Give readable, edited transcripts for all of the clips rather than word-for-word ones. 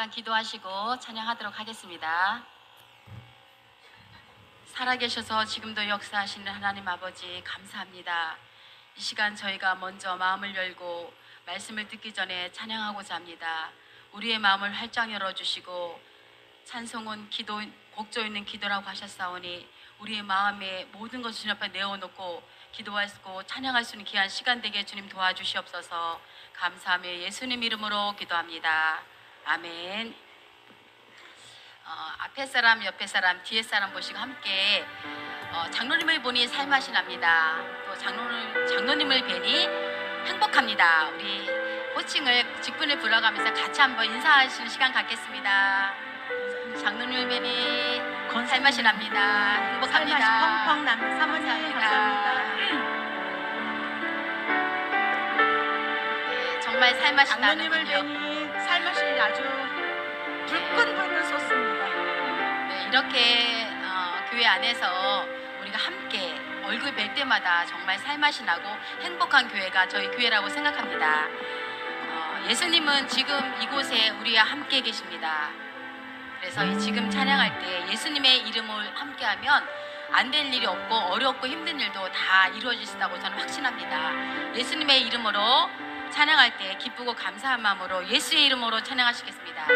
잠깐 기도하시고 찬양하도록 하겠습니다. 살아계셔서 지금도 역사하시는 하나님 아버지 감사합니다. 이 시간 저희가 먼저 마음을 열고 말씀을 듣기 전에 찬양하고자 합니다. 우리의 마음을 활짝 열어주시고 찬송은 기도, 곡조 있는 기도라고 하셨사오니 우리의 마음에 모든 것을 주님 앞에 내어놓고 기도하고 찬양할 수 있는 귀한 시간 되게 주님 도와주시옵소서. 감사하며 예수님 이름으로 기도합니다. 아멘. 앞에 사람, 옆에 사람, 뒤에 사람 보시고 함께 장로님을 보니 살맛이 납니다. 또 장로님을 뵈니 행복합니다. 우리 호칭을 직분을 불러가면서 같이 한번 인사하시는 시간 갖겠습니다. 장로님을 뵈니 살맛이 납니다. 행복합니다. 살맛이 펑펑 납니다. 사모님 감사합니다. 네, 정말 살맛이 장로님을 나는군요. 뵈니 살맛이 아주 불끈불끈 솟습니다. 네, 이렇게 교회 안에서 우리가 함께 얼굴 뵐 때마다 정말 살맛이 나고 행복한 교회가 저희 교회라고 생각합니다. 예수님은 지금 이곳에 우리와 함께 계십니다. 그래서 지금 찬양할 때 예수님의 이름을 함께하면 안 될 일이 없고 어렵고 힘든 일도 다 이루어지신다고 저는 확신합니다. 예수님의 이름으로 찬양할 때 기쁘고 감사한 마음으로 예수의 이름으로 찬양하시겠습니다.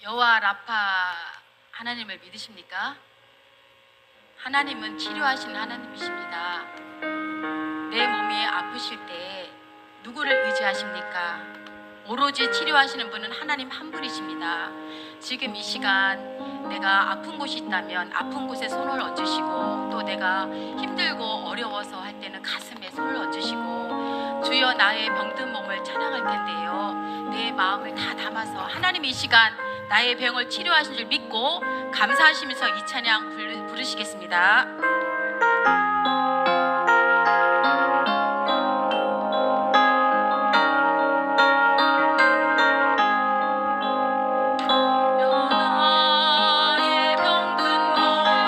여호와 라파 하나님을 믿으십니까? 하나님은 치료하시는 하나님이십니다. 내 몸이 아프실 때 누구를 의지하십니까? 오로지 치료하시는 분은 하나님 한 분이십니다. 지금 이 시간 내가 아픈 곳이 있다면 아픈 곳에 손을 얹으시고, 또 내가 힘들고 어려워서 할 때는 가슴에 손을 얹으시고 주여 나의 병든 몸을 찬양할 텐데요, 내 마음을 다 담아서 하나님 이 시간 나의 병을 치료하신 줄 믿고 감사하시면서 이 찬양 부르시겠습니다. 나의 병든 몸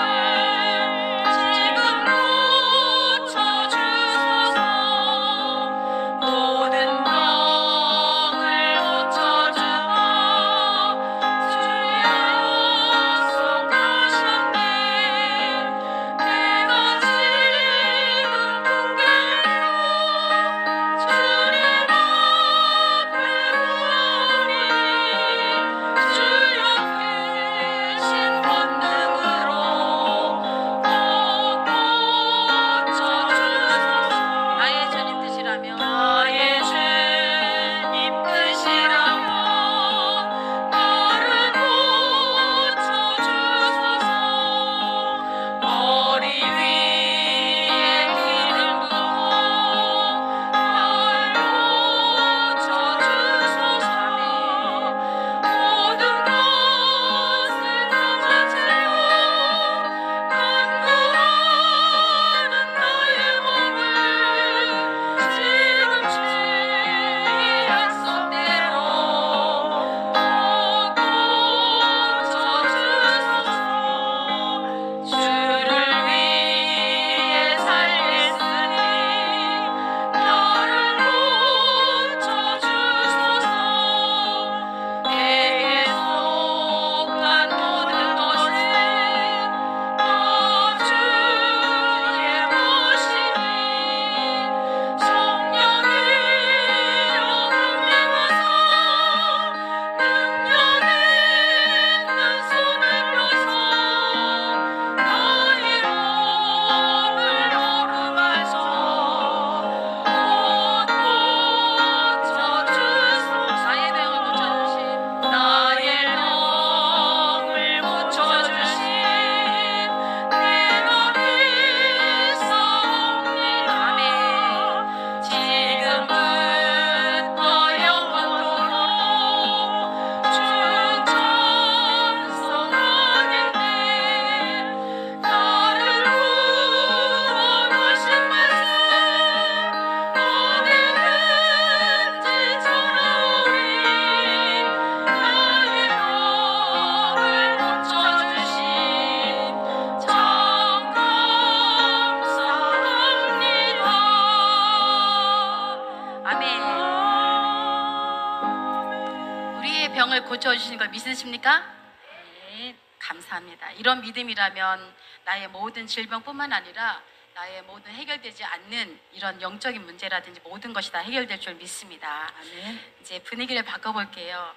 건강을 고쳐주시는 걸 믿으십니까? 네, 감사합니다. 이런 믿음이라면 나의 모든 질병뿐만 아니라 나의 모든 해결되지 않는 이런 영적인 문제라든지 모든 것이 다 해결될 줄 믿습니다. 아멘. 이제 분위기를 바꿔볼게요.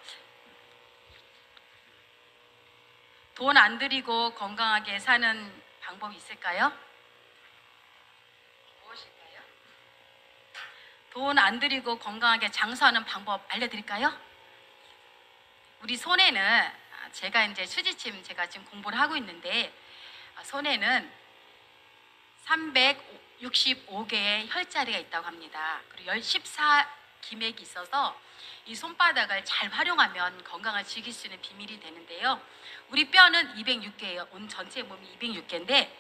돈 안 들이고 건강하게 사는 방법이 있을까요? 무엇일까요? 돈 안 들이고 건강하게 장수하는 방법 알려드릴까요? 우리 손에는 제가 이제 수지침 제가 지금 공부를 하고 있는데 손에는 365개의 혈자리가 있다고 합니다. 그리고 14기맥이 있어서 이 손바닥을 잘 활용하면 건강을 즐길 수 있는 비밀이 되는데요. 우리 뼈는 206개예요. 온 전체 몸이 206개인데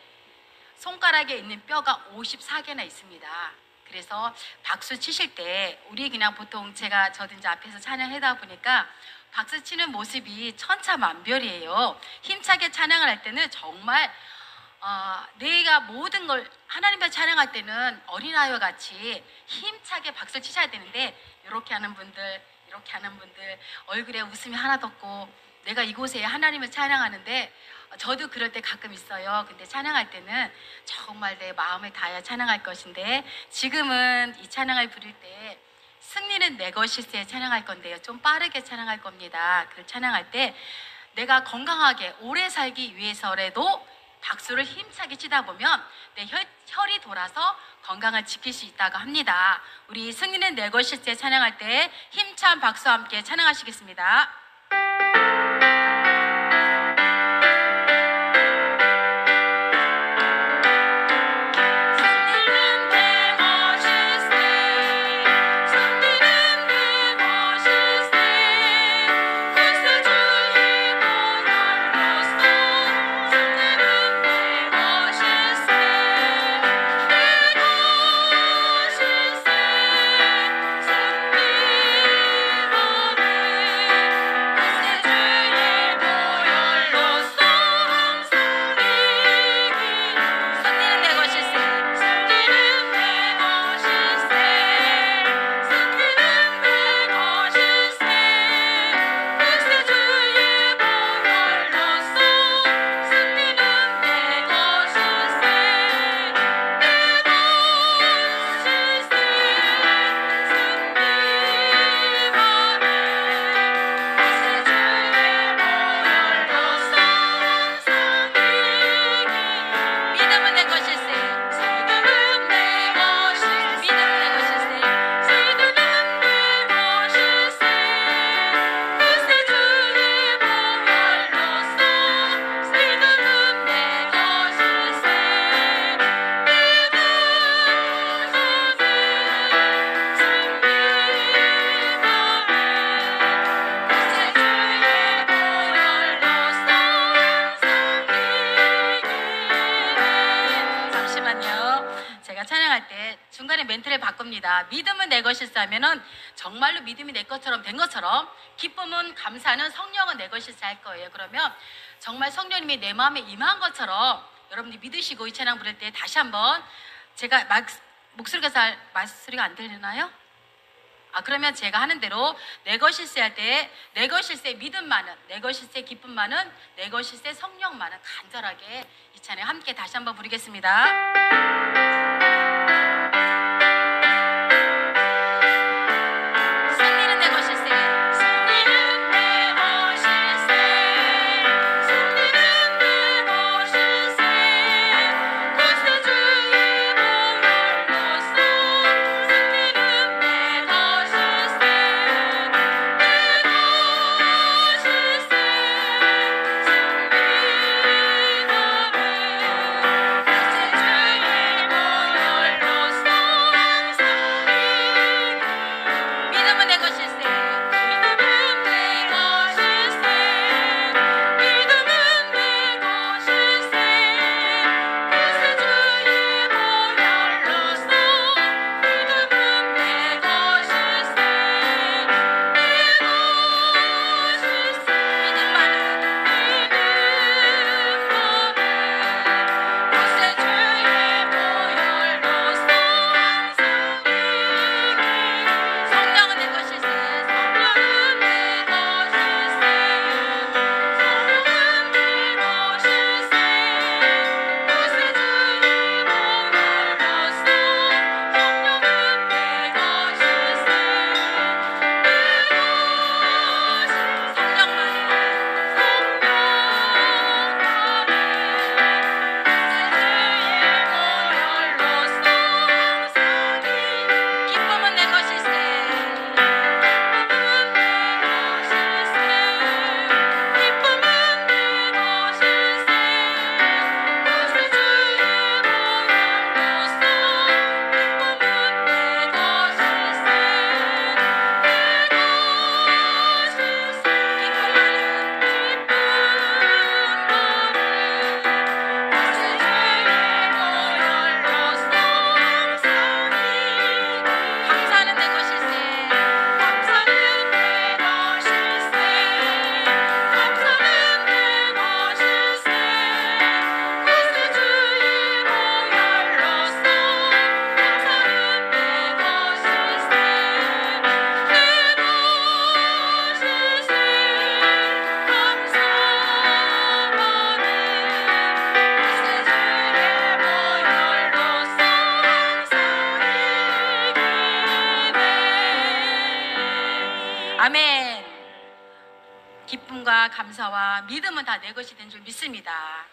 손가락에 있는 뼈가 54개나 있습니다. 그래서 박수 치실 때 우리 그냥 보통 저도 이제 앞에서 찬양하다 보니까 박수 치는 모습이 천차만별이에요. 힘차게 찬양을 할 때는 정말 내가 모든 걸 하나님을 찬양할 때는 어린아이와 같이 힘차게 박수를 치셔야 되는데 이렇게 하는 분들 얼굴에 웃음이 하나도 없고 내가 이곳에 하나님을 찬양하는데 저도 그럴 때 가끔 있어요. 근데 찬양할 때는 정말 내 마음을 다하여 찬양할 것인데 지금은 이 찬양을 부를 때 승리는 내 것일세 찬양할 건데요. 좀 빠르게 찬양할 겁니다. 그 찬양할 때 내가 건강하게 오래 살기 위해서라도 박수를 힘차게 치다 보면 내 혈이 돌아서 건강을 지킬 수 있다고 합니다. 우리 승리는 내 것일세 찬양할 때 힘찬 박수와 함께 찬양하시겠습니다. 중간에 멘트를 바꿉니다. 믿음은 내 것일세 하면은 정말로 믿음이 내 것처럼 된 것처럼 기쁨은 감사는 성령은 내 것일세 할 거예요. 그러면 정말 성령님이 내 마음에 임한 것처럼 여러분들이 믿으시고 이 찬양 부를 때 다시 한번 제가 목소리가 말소리가 안 들리나요? 그러면 제가 하는 대로 내 것일세 할 때 내 것일세 믿음만은, 내 것일세 기쁨만은, 내 것일세 성령만은 간절하게 이 찬양 함께 다시 한번 부르겠습니다. 찬양과 감사와 믿음은 다 내 것이 된 줄 믿습니다.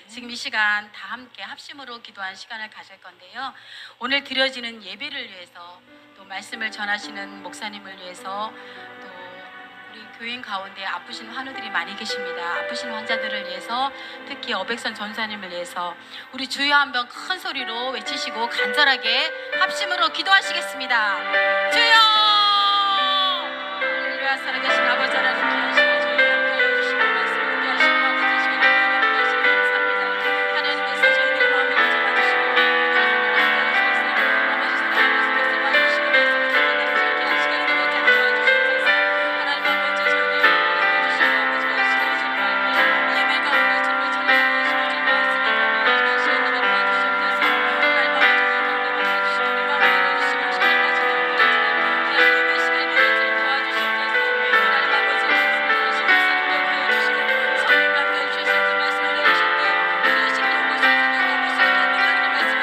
지금 이 시간 다 함께 합심으로 기도한 시간을 가질 건데요. 오늘 드려지는 예배를 위해서, 또 말씀을 전하시는 목사님을 위해서, 또 우리 교인 가운데 아프신 환우들이 많이 계십니다. 아프신 환자들을 위해서, 특히 어백선 전사님을 위해서 우리 주여 한번 큰 소리로 외치시고 간절하게 합심으로 기도하시겠습니다. 주여! 할렐루야. 살아계신 아버지 하나님, 귀하신 주여, 함께하여 주시고 말씀을 듣게 하시고 아버지 시간에 함께하여 주시고 감사합니다. 하나님께서 저희들의 마음을 가져봐주시고 아버지 사랑하면서 말씀해주시고 말씀을 듣게 한 시간이 되게 하여 주시옵소서. 하나님 아버지 저희들의 마음을 주시고 아버지가 이 시간을 전파할 때 예배 가운데 주님을 찬양하시고 주님 말씀을 경외하시는 시간 되게 도와주시옵소서. 하나님 아버지 저희 마음을 가져주시고 우리 마음을 열어주시고 시간까지 나오게 주님 귀한 예배 시간이 되게 도와주시옵소서. 하나님 아버지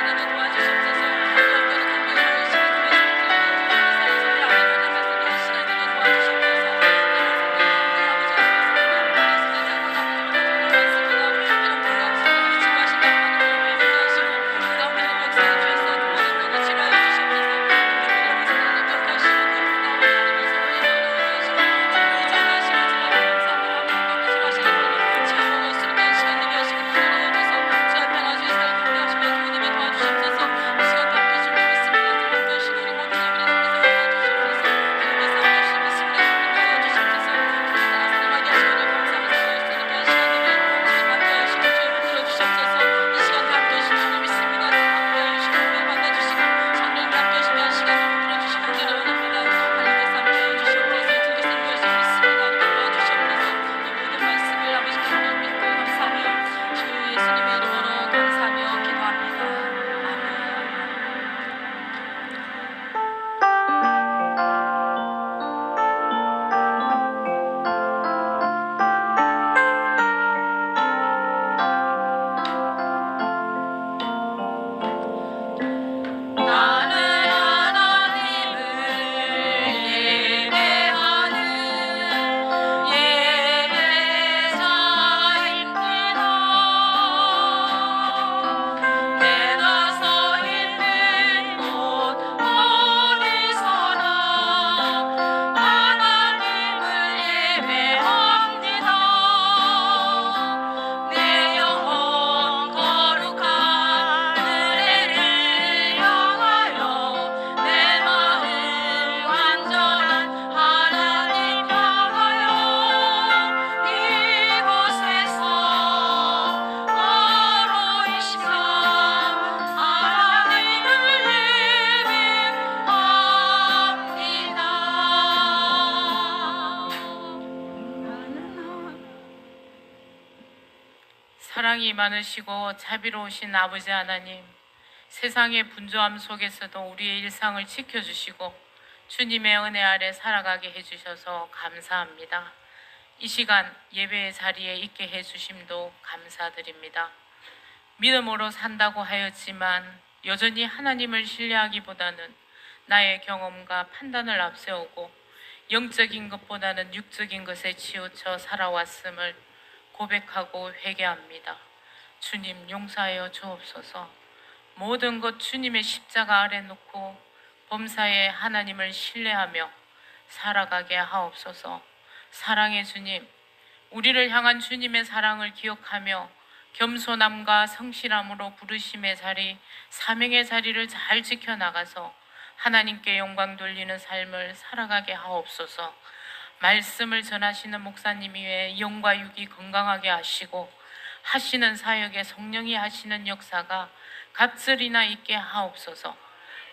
말씀을 하시고 목사님께 하여 주시고 성령님 함께 해주셔서 말씀을 내리실 때 우리의 심령 곳을 주님과 모습을 견고하게 말씀을 내게 도와주시옵소서. 영적으로 감격을 열심히 그 말씀을 드리며 우리 사랑 성령 아버지 말씀을 시간 되게 도와주시옵소서. 사랑이 많으시고 자비로우신 아버지 하나님, 세상의 분주함 속에서도 우리의 일상을 지켜주시고 주님의 은혜 아래 살아가게 해주셔서 감사합니다. 이 시간 예배의 자리에 있게 해주심도 감사드립니다. 믿음으로 산다고 하였지만 여전히 하나님을 신뢰하기보다는 나의 경험과 판단을 앞세우고 영적인 것보다는 육적인 것에 치우쳐 살아왔음을 고백하고 회개합니다. 주님 용서하여 주옵소서. 모든 것 주님의 십자가 아래 놓고 범사에 하나님을 신뢰하며 살아가게 하옵소서. 사랑의 주님, 우리를 향한 주님의 사랑을 기억하며 겸손함과 성실함으로 부르심의 자리, 사명의 자리를 잘 지켜나가서 하나님께 영광 돌리는 삶을 살아가게 하옵소서. 말씀을 전하시는 목사님 위에 영과 육이 건강하게 하시고 하시는 사역에 성령이 하시는 역사가 갑절이나 있게 하옵소서.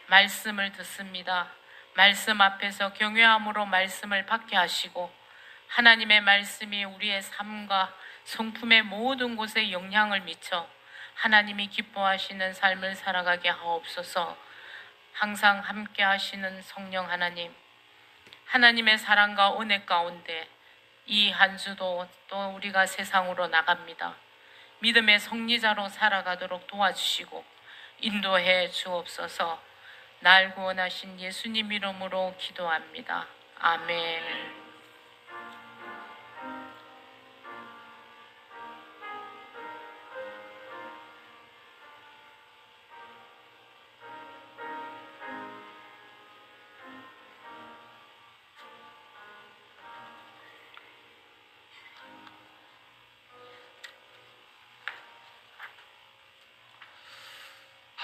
말씀을 듣습니다. 말씀 앞에서 경외함으로 말씀을 받게 하시고 하나님의 말씀이 우리의 삶과 성품의 모든 곳에 영향을 미쳐 하나님이 기뻐하시는 삶을 살아가게 하옵소서. 항상 함께 하시는 성령 하나님, 하나님의 사랑과 은혜 가운데 이 한 주도 또 우리가 세상으로 나갑니다. 믿음의 성리자로 살아가도록 도와주시고 인도해 주옵소서. 날 구원하신 예수님 이름으로 기도합니다. 아멘.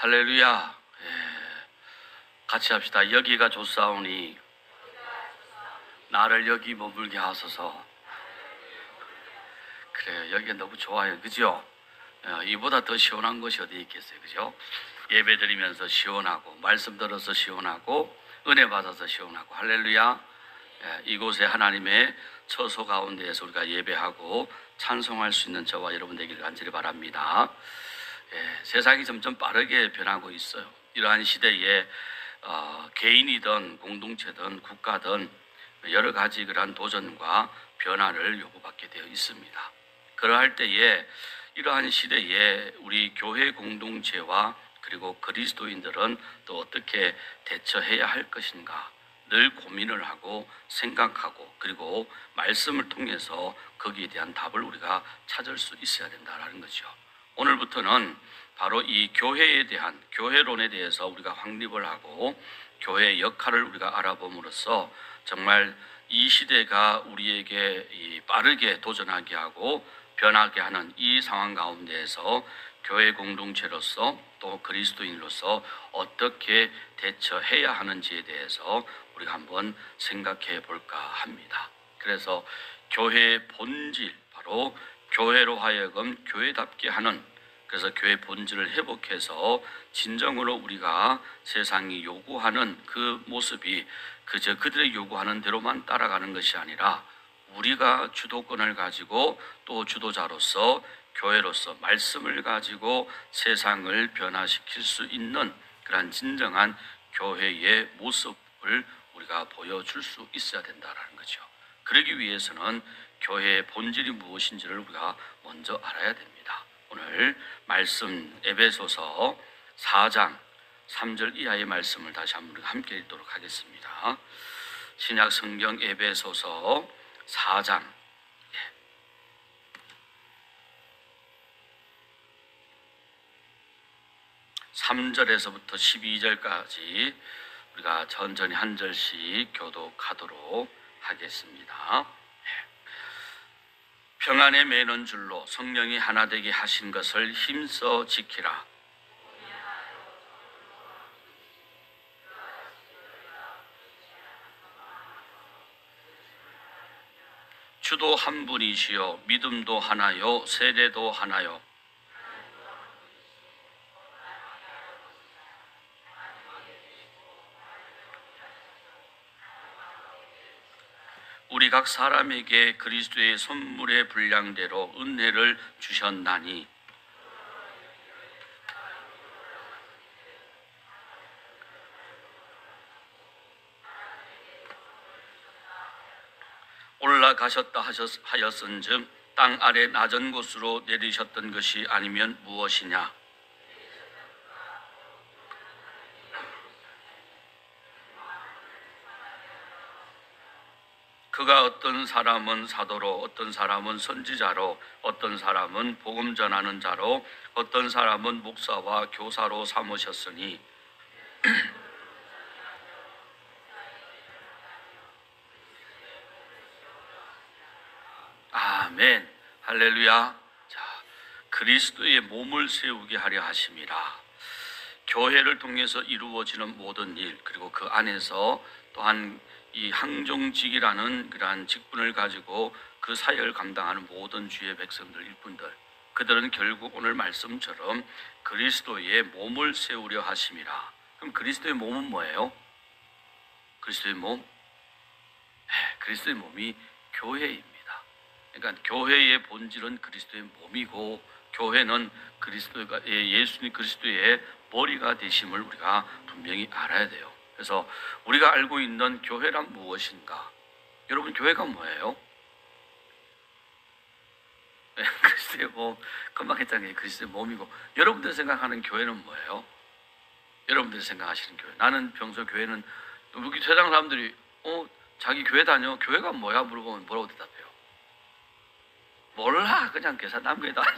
할렐루야. 같이 합시다. 여기가 좋사오니 나를 여기 머물게 하소서. 그래요. 여기가 너무 좋아요. 그죠? 이보다 더 시원한 곳이 어디 있겠어요. 그죠? 예배 드리면서 시원하고, 말씀 들어서 시원하고, 은혜 받아서 시원하고. 할렐루야. 이곳에 하나님의 처소 가운데에서 우리가 예배하고 찬송할 수 있는 저와 여러분 되기를 간절히 바랍니다. 세상이 점점 빠르게 변하고 있어요. 이러한 시대에 개인이든 공동체든 국가든 여러 가지 그러한 도전과 변화를 요구받게 되어 있습니다. 그러할 때에 이러한 시대에 우리 교회 공동체와 그리고 그리스도인들은 또 어떻게 대처해야 할 것인가 늘 고민을 하고 생각하고 그리고 말씀을 통해서 거기에 대한 답을 우리가 찾을 수 있어야 된다는 거죠. 오늘부터는 바로 이 교회에 대한 교회론에 대해서 우리가 확립을 하고 교회의 역할을 우리가 알아봄으로써 정말 이 시대가 우리에게 빠르게 도전하게 하고 변하게 하는 이 상황 가운데에서 교회 공동체로서 또 그리스도인으로서 어떻게 대처해야 하는지에 대해서 우리가 한번 생각해 볼까 합니다. 그래서 교회의 본질, 바로 교회로 하여금 교회답게 하는, 그래서 교회 본질을 회복해서 진정으로 우리가 세상이 요구하는 그 모습이 그저 그들의 요구하는 대로만 따라가는 것이 아니라 우리가 주도권을 가지고 또 주도자로서 교회로서 말씀을 가지고 세상을 변화시킬 수 있는 그러한 진정한 교회의 모습을 우리가 보여줄 수 있어야 된다는 거죠. 그러기 위해서는 교회의 본질이 무엇인지를 우리가 먼저 알아야 됩니다. 오늘 말씀 에베소서 4장 3절 이하의 말씀을 다시 한번 함께 읽도록 하겠습니다. 신약 성경 에베소서 4장 3절에서부터 12절까지 우리가 천천히 한 절씩 교독하도록 하겠습니다. 평안에 매는 줄로 성령이 하나 되게 하신 것을 힘써 지키라. 주도 한 분이시요 믿음도 하나요 세례도 하나요 우리 각 사람에게 그리스도의 선물의 분량대로 은혜를 주셨나니 올라가셨다 하였은즉 땅 아래 낮은 곳으로 내리셨던 것이 아니면 무엇이냐? 그가 어떤 사람은 사도로, 어떤 사람은 선지자로, 어떤 사람은 복음 전하는 자로, 어떤 사람은 목사와 교사로 삼으셨으니 아멘. 할렐루야. 자, 그리스도의 몸을 세우게 하려 하심이라. 교회를 통해서 이루어지는 모든 일, 그리고 그 안에서 또한 이 항종직이라는 그러한 직분을 가지고 그 사역을 감당하는 모든 주의 백성들, 일꾼들, 그들은 결국 오늘 말씀처럼 그리스도의 몸을 세우려 하심이라. 그럼 그리스도의 몸은 뭐예요? 그리스도의 몸? 그리스도의 몸이 교회입니다. 그러니까 교회의 본질은 그리스도의 몸이고 교회는 그리스도가 예수님 그리스도의 머리가 되심을 우리가 분명히 알아야 돼요. 그래서 우리가 알고 있는 교회란 무엇인가? 여러분, 교회가 뭐예요? 그리스도의 몸, 금방 했잖아요. 그리스도의 몸이고, 여러분들이 생각하는 교회는 뭐예요? 여러분들이 생각하시는 교회. 나는 평소 교회는, 여기 세상 사람들이 자기 교회 다녀? 교회가 뭐야? 물어보면 뭐라고 대답해요? 몰라. 그냥 남교회 다녀.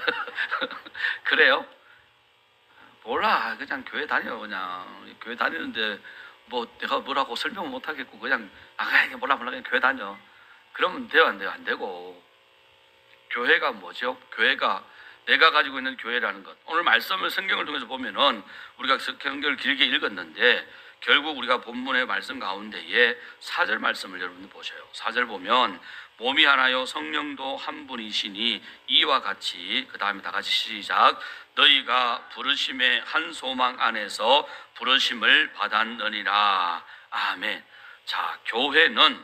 그래요? 몰라. 그냥 교회 다녀. 그냥 교회 다니는데 뭐 내가 뭐라고 설명을 못 하겠고 그냥 몰라 그냥 교회 다녀. 그러면 돼요, 안 돼요? 안 되고. 교회가 뭐죠? 교회가 내가 가지고 있는 교회라는 것. 오늘 말씀을 성경을 통해서 보면은 우리가 성경을 길게 읽었는데 결국 우리가 본문의 말씀 가운데에 4절 말씀을 여러분 보셔요. 4절 보면 몸이 하나요 성령도 한 분이시니 이와 같이, 그 다음에 다 같이 시작. 너희가 부르심의 한 소망 안에서 부르심을 받았느니라. 아멘. 자, 교회는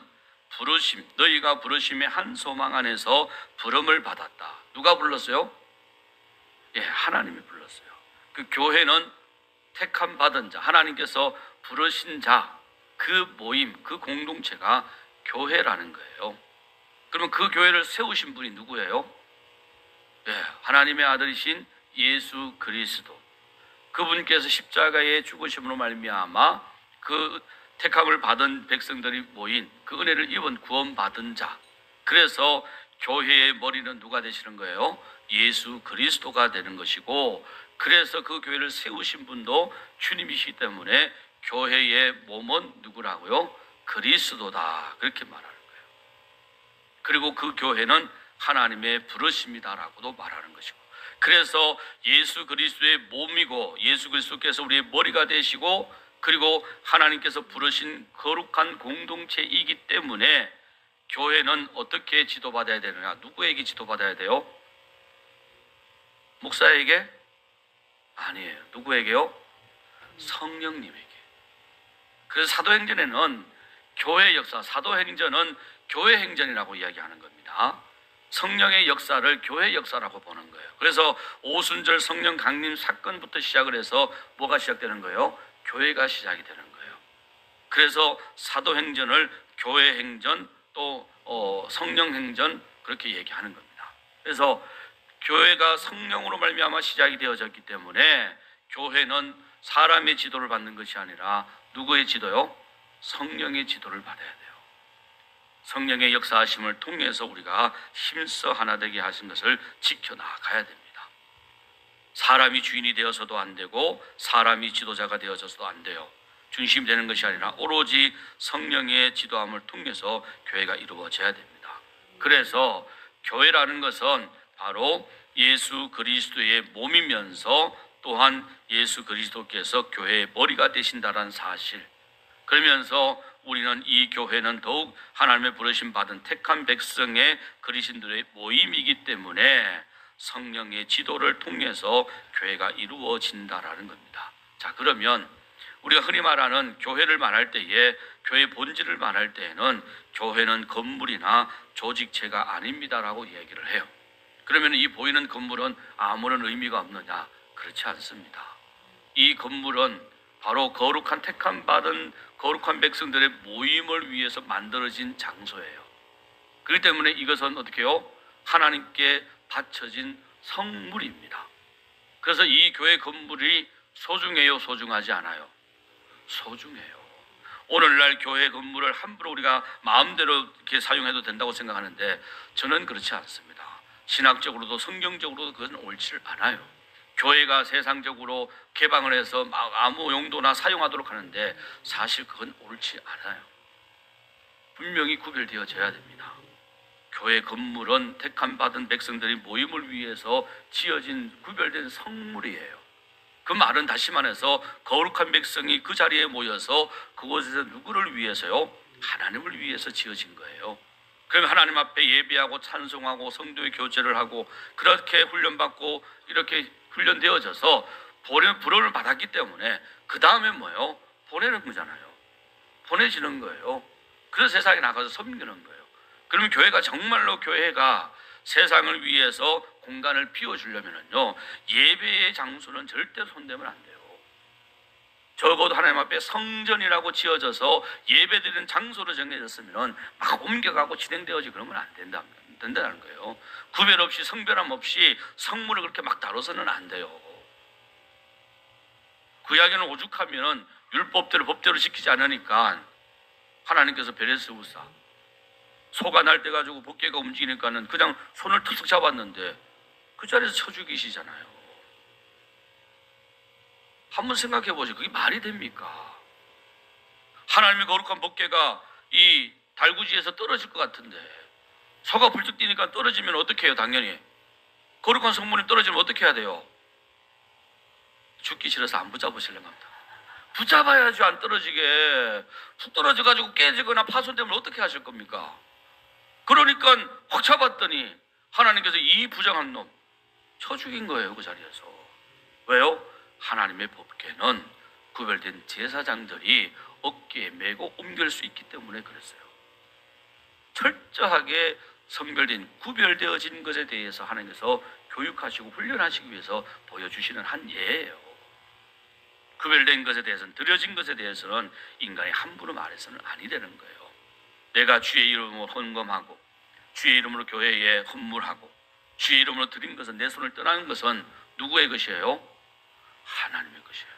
부르심, 너희가 부르심의 한 소망 안에서 부름을 받았다. 누가 불렀어요? 예, 하나님이 불렀어요. 그 교회는 택함 받은 자, 하나님께서 부르신 자, 그 모임, 그 공동체가 교회라는 거예요. 그러면 그 교회를 세우신 분이 누구예요? 예, 하나님의 아들이신 예수 그리스도. 그분께서 십자가에 죽으심으로 말미암아 그 택함을 받은 백성들이 모인 그 은혜를 입은 구원받은 자. 그래서 교회의 머리는 누가 되시는 거예요? 예수 그리스도가 되는 것이고, 그래서 그 교회를 세우신 분도 주님이시기 때문에 교회의 몸은 누구라고요? 그리스도다. 그렇게 말하는 거예요. 그리고 그 교회는 하나님의 부르심이다라고도 말하는 것이고, 그래서 예수 그리스도의 몸이고 예수 그리스도께서 우리의 머리가 되시고, 그리고 하나님께서 부르신 거룩한 공동체이기 때문에 교회는 어떻게 지도받아야 되느냐? 누구에게 지도받아야 돼요? 목사에게? 아니에요. 누구에게요? 성령님에게. 그래서 사도행전에는 교회 역사, 사도행전은 교회 행전이라고 이야기하는 겁니다. 성령의 역사를 교회 역사라고 보는 거예요. 그래서 오순절 성령 강림 사건부터 시작을 해서 뭐가 시작되는 거예요? 교회가 시작이 되는 거예요. 그래서 사도행전을 교회 행전 또 성령 행전 그렇게 얘기하는 겁니다. 그래서 교회가 성령으로 말미암아 시작이 되어졌기 때문에 교회는 사람의 지도를 받는 것이 아니라 누구의 지도요? 성령의 지도를 받아야 돼요. 성령의 역사하심을 통해서 우리가 힘써 하나 되게 하신 것을 지켜나가야 됩니다. 사람이 주인이 되어서도 안 되고 사람이 지도자가 되어져서도 안 돼요. 중심이 되는 것이 아니라 오로지 성령의 지도함을 통해서 교회가 이루어져야 됩니다. 그래서 교회라는 것은 바로 예수 그리스도의 몸이면서 또한 예수 그리스도께서 교회의 머리가 되신다는 사실, 그러면서 우리는 이 교회는 더욱 하나님의 부르심 받은 택한 백성의 그리스도의 모임이기 때문에 성령의 지도를 통해서 교회가 이루어진다라는 겁니다. 자, 그러면 우리가 흔히 말하는 교회를 말할 때에, 교회 본질을 말할 때에는 교회는 건물이나 조직체가 아닙니다라고 얘기를 해요. 그러면 이 보이는 건물은 아무런 의미가 없느냐? 그렇지 않습니다. 이 건물은 바로 거룩한 택함 받은 거룩한 백성들의 모임을 위해서 만들어진 장소예요. 그렇기 때문에 이것은 어떻게 해요? 하나님께 바쳐진 성물입니다. 그래서 이 교회 건물이 소중해요? 소중하지 않아요? 소중해요. 오늘날 교회 건물을 함부로 우리가 마음대로 이렇게 사용해도 된다고 생각하는데 저는 그렇지 않습니다. 신학적으로도 성경적으로도 그것은 옳지 않아요. 교회가 세상적으로 개방을 해서 아무 용도나 사용하도록 하는데 사실 그건 옳지 않아요. 분명히 구별되어져야 됩니다. 교회 건물은 택함 받은 백성들이 모임을 위해서 지어진 구별된 성물이에요. 그 말은 다시 말해서 거룩한 백성이 그 자리에 모여서 그곳에서 누구를 위해서요? 하나님을 위해서 지어진 거예요. 그럼 하나님 앞에 예배하고 찬송하고 성도의 교제를 하고 그렇게 훈련받고 이렇게 훈련되어져서 부름을 받았기 때문에 그 다음에 뭐예요? 보내는 거잖아요. 보내지는 거예요. 그래서 세상에 나가서 섬기는 거예요. 그러면 교회가 정말로 교회가 세상을 위해서 공간을 비워주려면요, 예배의 장소는 절대 손대면 안 돼요. 적어도 하나님 앞에 성전이라고 지어져서 예배드리는 장소로 정해졌으면 막 옮겨가고 진행되어지 그러면 안 된다는 거예요. 구별 없이 성별함 없이 성물을 그렇게 막 다뤄서는 안 돼요. 그 이야기는 오죽하면 율법대로 법대로 지키지 않으니까 하나님께서 베레스우사 소가 날 때 가지고 복개가 움직이니까는 그냥 손을 툭툭 잡았는데 그 자리에서 쳐 죽이시잖아요. 한번 생각해 보세요. 그게 말이 됩니까? 하나님의 거룩한 복개가 이 달구지에서 떨어질 것 같은데 소가 불뚝 뛰니까 떨어지면 어떻게 해요? 당연히 거룩한 성문이 떨어지면 어떻게 해야 돼요? 죽기 싫어서 안 붙잡으시려고 합니다. 붙잡아야지 안 떨어지게. 푹 떨어져가지고 깨지거나 파손되면 어떻게 하실 겁니까? 그러니까 확 잡았더니 하나님께서 이 부정한 놈 쳐 죽인 거예요, 그 자리에서. 왜요? 하나님의 법궤는 구별된 제사장들이 어깨에 메고 옮길 수 있기 때문에 그랬어요. 철저하게 성별된 구별되어진 것에 대해서 하나님께서 교육하시고 훈련하시기 위해서 보여주시는 한 예예요. 구별된 것에 대해서는, 드려진 것에 대해서는 인간이 함부로 말해서는 아니 되는 거예요. 내가 주의 이름으로 헌금하고 주의 이름으로 교회에 헌물하고 주의 이름으로 드린 것은, 내 손을 떠나는 것은 누구의 것이에요? 하나님의 것이에요.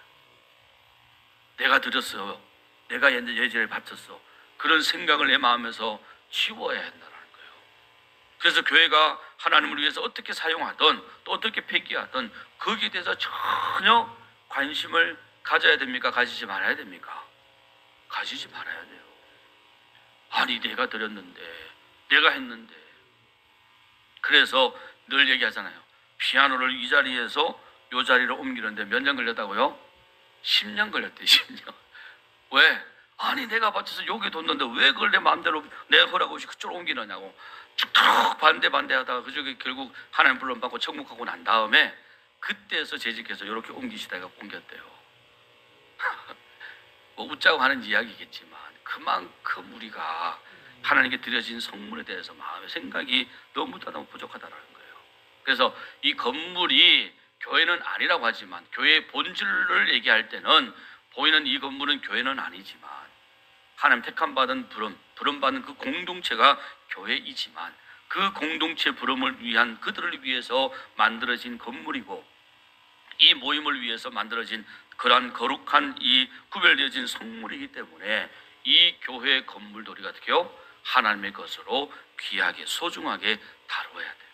내가 드렸어요. 내가 예제를 바쳤어. 그런 생각을 내 마음에서 지워야 한다는 거예요. 그래서 교회가 하나님을 위해서 어떻게 사용하든 또 어떻게 폐기하든 거기에 대해서 전혀 관심을 가져야 됩니까? 가지지 말아야 됩니까? 가지지 말아야 돼요. 아니 내가 드렸는데, 내가 했는데. 그래서 늘 얘기하잖아요. 피아노를 이 자리에서 이 자리로 옮기는데 몇 년 걸렸다고요? 10년 걸렸대요. 10년. 왜? 아니 내가 바쳐서 여기 뒀는데 왜 그걸 내 마음대로 내 허락 없이 그쪽으로 옮기느냐고 쭉 반대하다가 그쪽에 결국 하나님 불러 받고 청목하고 난 다음에 그때서 재직해서 이렇게 옮기시다가 옮겼대요. 뭐 웃자고 하는 이야기겠지만 그만큼 우리가 하나님께 드려진 성물에 대해서 마음의 생각이 너무 부족하다는 거예요. 그래서 이 건물이 교회는 아니라고 하지만 교회의 본질을 얘기할 때는 보이는 이 건물은 교회는 아니지만 하나님 택함받은 부름받은 그 공동체가 교회이지만 그 공동체 부름을 위한, 그들을 위해서 만들어진 건물이고 이 모임을 위해서 만들어진 그러한 거룩한 이 구별되어진 성물이기 때문에 이 교회의 건물도 우리가 어떻게 해요? 하나님의 것으로 귀하게 소중하게 다루어야 돼요.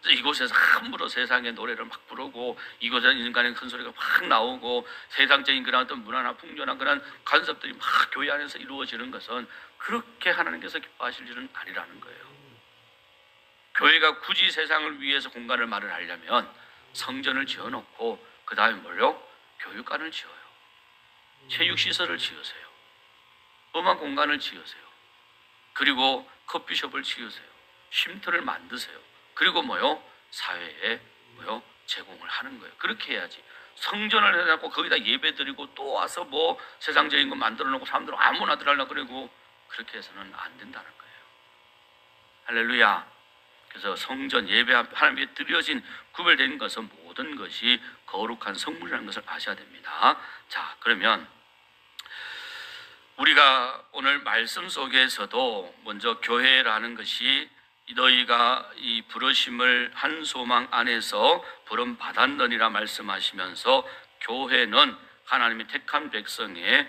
이곳에서 함부로 세상의 노래를 막 부르고 이곳에 인간의 큰 소리가 막 나오고 세상적인 그런 어떤 문화나 풍조나 그런 간섭들이 막 교회 안에서 이루어지는 것은 그렇게 하나님께서 기뻐하실 일은 아니라는 거예요. 교회가 굳이 세상을 위해서 공간을 마련하려면 성전을 지어놓고 그 다음에 뭘요? 교육관을 지어요. 체육시설을 지으세요. 음악 공간을 지으세요. 그리고 커피숍을 지으세요. 쉼터를 만드세요. 그리고 뭐요? 사회에 뭐요? 제공을 하는 거예요. 그렇게 해야지. 성전을 해놓고 거기다 예배 드리고 또 와서 뭐 세상적인 거 만들어 놓고 사람들은 아무나 들어가려고 그러고 그렇게 해서는 안 된다는 거예요. 할렐루야. 그래서 성전 예배 하나님께 드려진 구별된 것은 모든 것이 거룩한 성물이라는 것을 아셔야 됩니다. 자, 그러면 우리가 오늘 말씀 속에서도 먼저 교회라는 것이 너희가 이 부르심을 한 소망 안에서 부름 받았느니라 말씀하시면서 교회는 하나님의 택한 백성의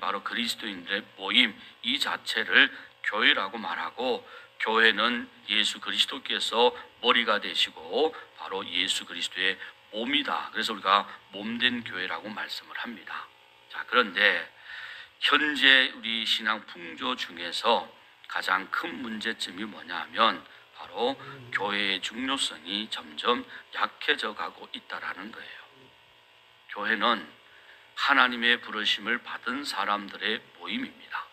바로 그리스도인들의 모임 이 자체를 교회라고 말하고, 교회는 예수 그리스도께서 머리가 되시고 바로 예수 그리스도의 몸이다. 그래서 우리가 몸된 교회라고 말씀을 합니다. 자, 그런데 현재 우리 신앙 풍조 중에서 가장 큰 문제점이 뭐냐 하면 바로 교회의 중요성이 점점 약해져 가고 있다라는 거예요. 교회는 하나님의 부르심을 받은 사람들의 모임입니다.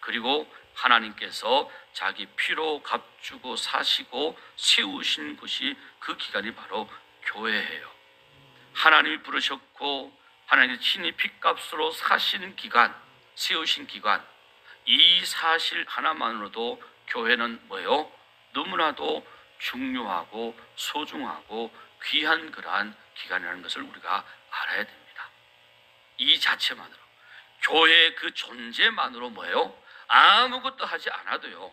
그리고 하나님께서 자기 피로 값주고 사시고 세우신 곳이, 그 기간이 바로 교회예요. 하나님이 부르셨고 하나님의 친히 피값으로 사신 기간, 세우신 기간, 이 사실 하나만으로도 교회는 뭐예요? 너무나도 중요하고 소중하고 귀한 그러한 기간이라는 것을 우리가 알아야 됩니다. 이 자체만으로, 교회의 그 존재만으로 뭐예요? 아무것도 하지 않아도요,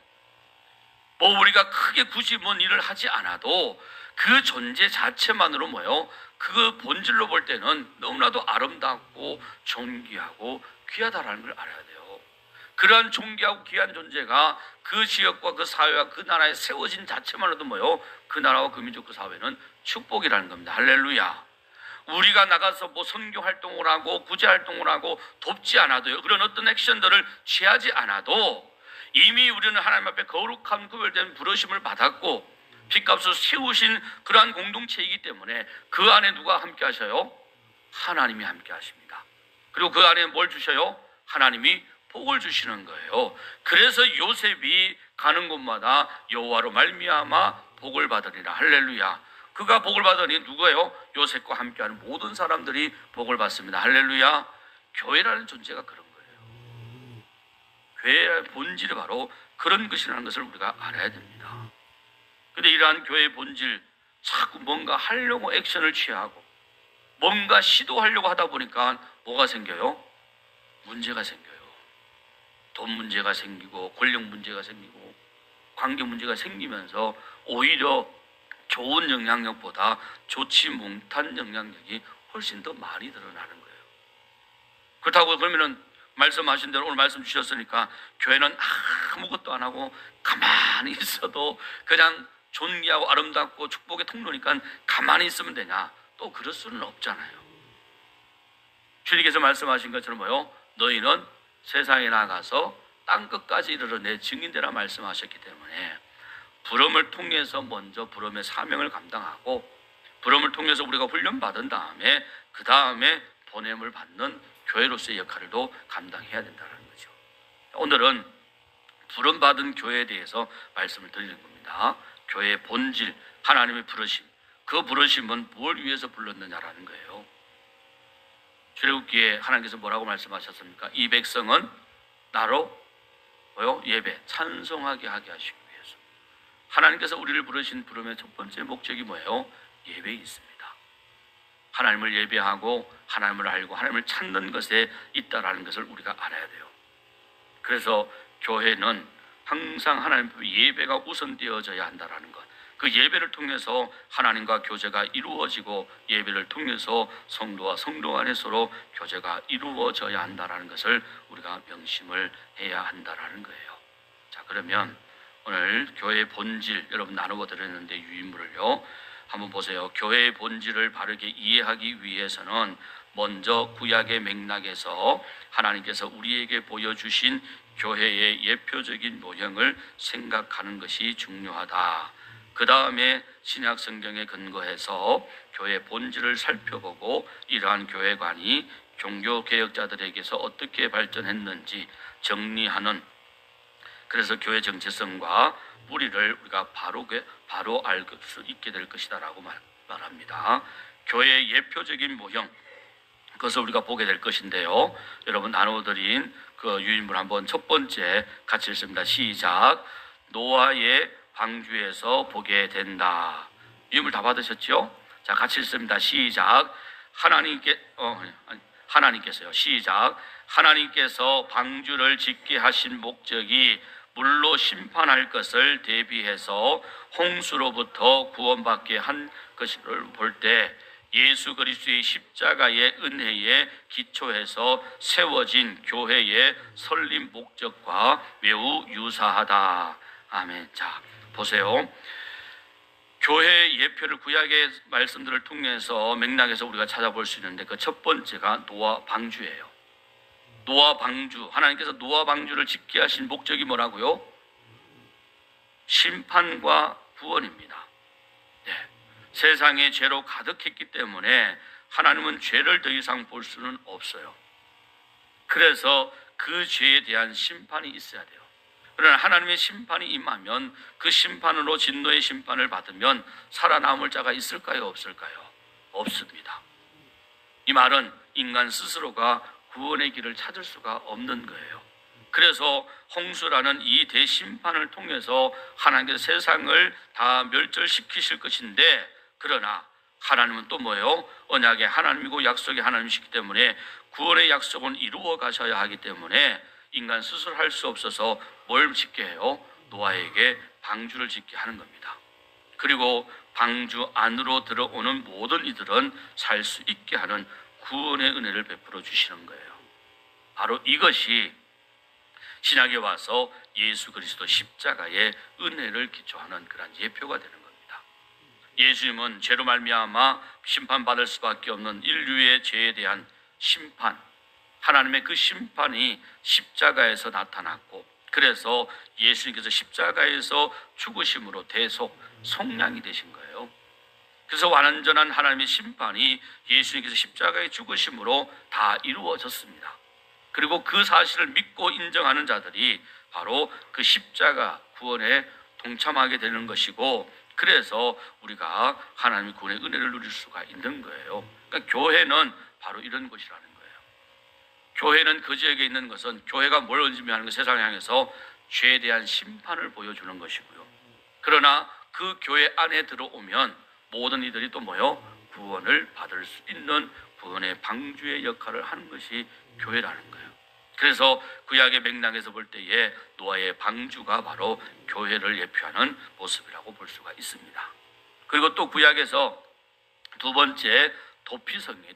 뭐 우리가 크게 굳이 뭔 일을 하지 않아도 그 존재 자체만으로 뭐예요? 그 본질로 볼 때는 너무나도 아름답고 존귀하고 귀하다라는 걸 알아야 돼요. 그러한 존귀하고 귀한 존재가 그 지역과 그 사회와 그 나라에 세워진 자체만으로도 뭐예요? 그 나라와 그 민족 그 사회는 축복이라는 겁니다. 할렐루야. 우리가 나가서 뭐 선교 활동을 하고 구제 활동을 하고 돕지 않아도요, 그런 어떤 액션들을 취하지 않아도 이미 우리는 하나님 앞에 거룩한 구별된 부르심을 받았고 빚값을 세우신 그러한 공동체이기 때문에 그 안에 누가 함께 하셔요? 하나님이 함께 하십니다. 그리고 그 안에 뭘 주셔요? 하나님이 복을 주시는 거예요. 그래서 요셉이 가는 곳마다 여호와로 말미암아 복을 받으리라. 할렐루야. 그가 복을 받으니 누구예요? 요셉과 함께하는 모든 사람들이 복을 받습니다. 할렐루야. 교회라는 존재가 그런 거예요. 교회의 본질이 바로 그런 것이라는 것을 우리가 알아야 됩니다. 근데 이러한 교회의 본질, 자꾸 뭔가 하려고 액션을 취하고 뭔가 시도하려고 하다 보니까 뭐가 생겨요? 문제가 생겨요. 돈 문제가 생기고 권력 문제가 생기고 관계 문제가 생기면서 오히려 좋은 영향력보다 좋지 못한 영향력이 훨씬 더 많이 드러나는 거예요. 그렇다고 그러면은 말씀하신 대로 오늘 말씀 주셨으니까 교회는 아무것도 안 하고 가만히 있어도 그냥 존귀하고 아름답고 축복의 통로니까 가만히 있으면 되냐? 또 그럴 수는 없잖아요. 주님께서 말씀하신 것처럼 뭐요? 너희는 세상에 나가서 땅끝까지 이르러 내 증인되라 말씀하셨기 때문에 부름을 통해서 먼저 부름의 사명을 감당하고 부름을 통해서 우리가 훈련받은 다음에 그 다음에 보냄을 받는 교회로서의 역할도 감당해야 된다는 거죠. 오늘은 부름받은 교회에 대해서 말씀을 드리는 겁니다. 교회의 본질, 하나님의 부르심, 그 부르심은 뭘 위해서 불렀느냐라는 거예요. 출애굽기에 하나님께서 뭐라고 말씀하셨습니까? 이 백성은 나로 뭐요? 예배, 찬송하게 하게 하시기 위해서. 하나님께서 우리를 부르신 부름의 첫 번째 목적이 뭐예요? 예배에 있습니다. 하나님을 예배하고 하나님을 알고 하나님을 찾는 것에 있다라는 것을 우리가 알아야 돼요. 그래서 교회는 항상 하나님 예배가 우선되어져야 한다라는 것. 그 예배를 통해서 하나님과 교제가 이루어지고 예배를 통해서 성도와 성도 간에 서로 교제가 이루어져야 한다라는 것을 우리가 명심을 해야 한다라는 거예요. 자, 그러면 오늘 교회의 본질 여러분 나누어 드렸는데 유인물을요. 한번 보세요. 교회의 본질을 바르게 이해하기 위해서는 먼저 구약의 맥락에서 하나님께서 우리에게 보여주신 교회의 예표적인 모형을 생각하는 것이 중요하다. 그 다음에 신약 성경에 근거해서 교회 본질을 살펴보고 이러한 교회관이 종교 개혁자들에게서 어떻게 발전했는지 정리하는, 그래서 교회 정체성과 뿌리를 우리가 바로 알 수 있게 될 것이다라고 말합니다. 교회의 예표적인 모형, 그것을 우리가 보게 될 것인데요. 여러분 나눠드린 그 유인물 한번 첫 번째 같이 읽습니다. 시작. 노아의 방주에서 보게 된다. 유인물 다 받으셨죠? 자, 같이 읽습니다. 시작. 하나님께서요. 시작. 하나님께서 방주를 짓게 하신 목적이 물로 심판할 것을 대비해서 홍수로부터 구원받게 한 것을 볼 때 예수 그리스도의 십자가의 은혜에 기초해서 세워진 교회의 설립 목적과 매우 유사하다. 아멘. 자, 보세요. 교회의 예표를 구약의 말씀들을 통해서 맥락에서 우리가 찾아볼 수 있는데 그 첫 번째가 노아 방주예요. 노아 방주, 하나님께서 노아 방주를 짓게 하신 목적이 뭐라고요? 심판과 구원입니다. 네. 세상에 죄로 가득했기 때문에 하나님은 죄를 더 이상 볼 수는 없어요. 그래서 그 죄에 대한 심판이 있어야 돼요. 그러나 하나님의 심판이 임하면 그 심판으로 진노의 심판을 받으면 살아남을 자가 있을까요? 없을까요? 없습니다. 이 말은 인간 스스로가 구원의 길을 찾을 수가 없는 거예요. 그래서 홍수라는 이 대심판을 통해서 하나님께서 세상을 다 멸절시키실 것인데, 그러나 하나님은 또 뭐예요? 언약의 하나님이고 약속의 하나님이시기 때문에 구원의 약속은 이루어 가셔야 하기 때문에 인간 스스로 할 수 없어서 뭘 짓게 해요? 노아에게 방주를 짓게 하는 겁니다. 그리고 방주 안으로 들어오는 모든 이들은 살 수 있게 하는 구원의 은혜를 베풀어 주시는 거예요. 바로 이것이 신약에 와서 예수 그리스도 십자가의 은혜를 기초하는 그런 예표가 되는 겁니다. 예수님은 죄로 말미암아 심판받을 수밖에 없는 인류의 죄에 대한 심판, 하나님의 그 심판이 십자가에서 나타났고, 그래서 예수님께서 십자가에서 죽으심으로 대속, 속량이 되신 거예요. 그래서 완전한 하나님의 심판이 예수님께서 십자가에 죽으심으로 다 이루어졌습니다. 그리고 그 사실을 믿고 인정하는 자들이 바로 그 십자가 구원에 동참하게 되는 것이고, 그래서 우리가 하나님의 구원의 은혜를 누릴 수가 있는 거예요. 그러니까 교회는 바로 이런 것이라는 거예요. 교회는 그 지역에 있는 것은, 교회가 뭘 의미하는 것, 세상을 향해서 죄에 대한 심판을 보여주는 것이고요. 그러나 그 교회 안에 들어오면 모든 이들이 또 뭐요? 구원을 받을 수 있는 구원의 방주의 역할을 하는 것이 교회라는 거예요. 그래서 구약의 맥락에서 볼 때에 노아의 방주가 바로 교회를 예표하는 모습이라고 볼 수가 있습니다. 그리고 또 구약에서 두 번째 도피성이에요.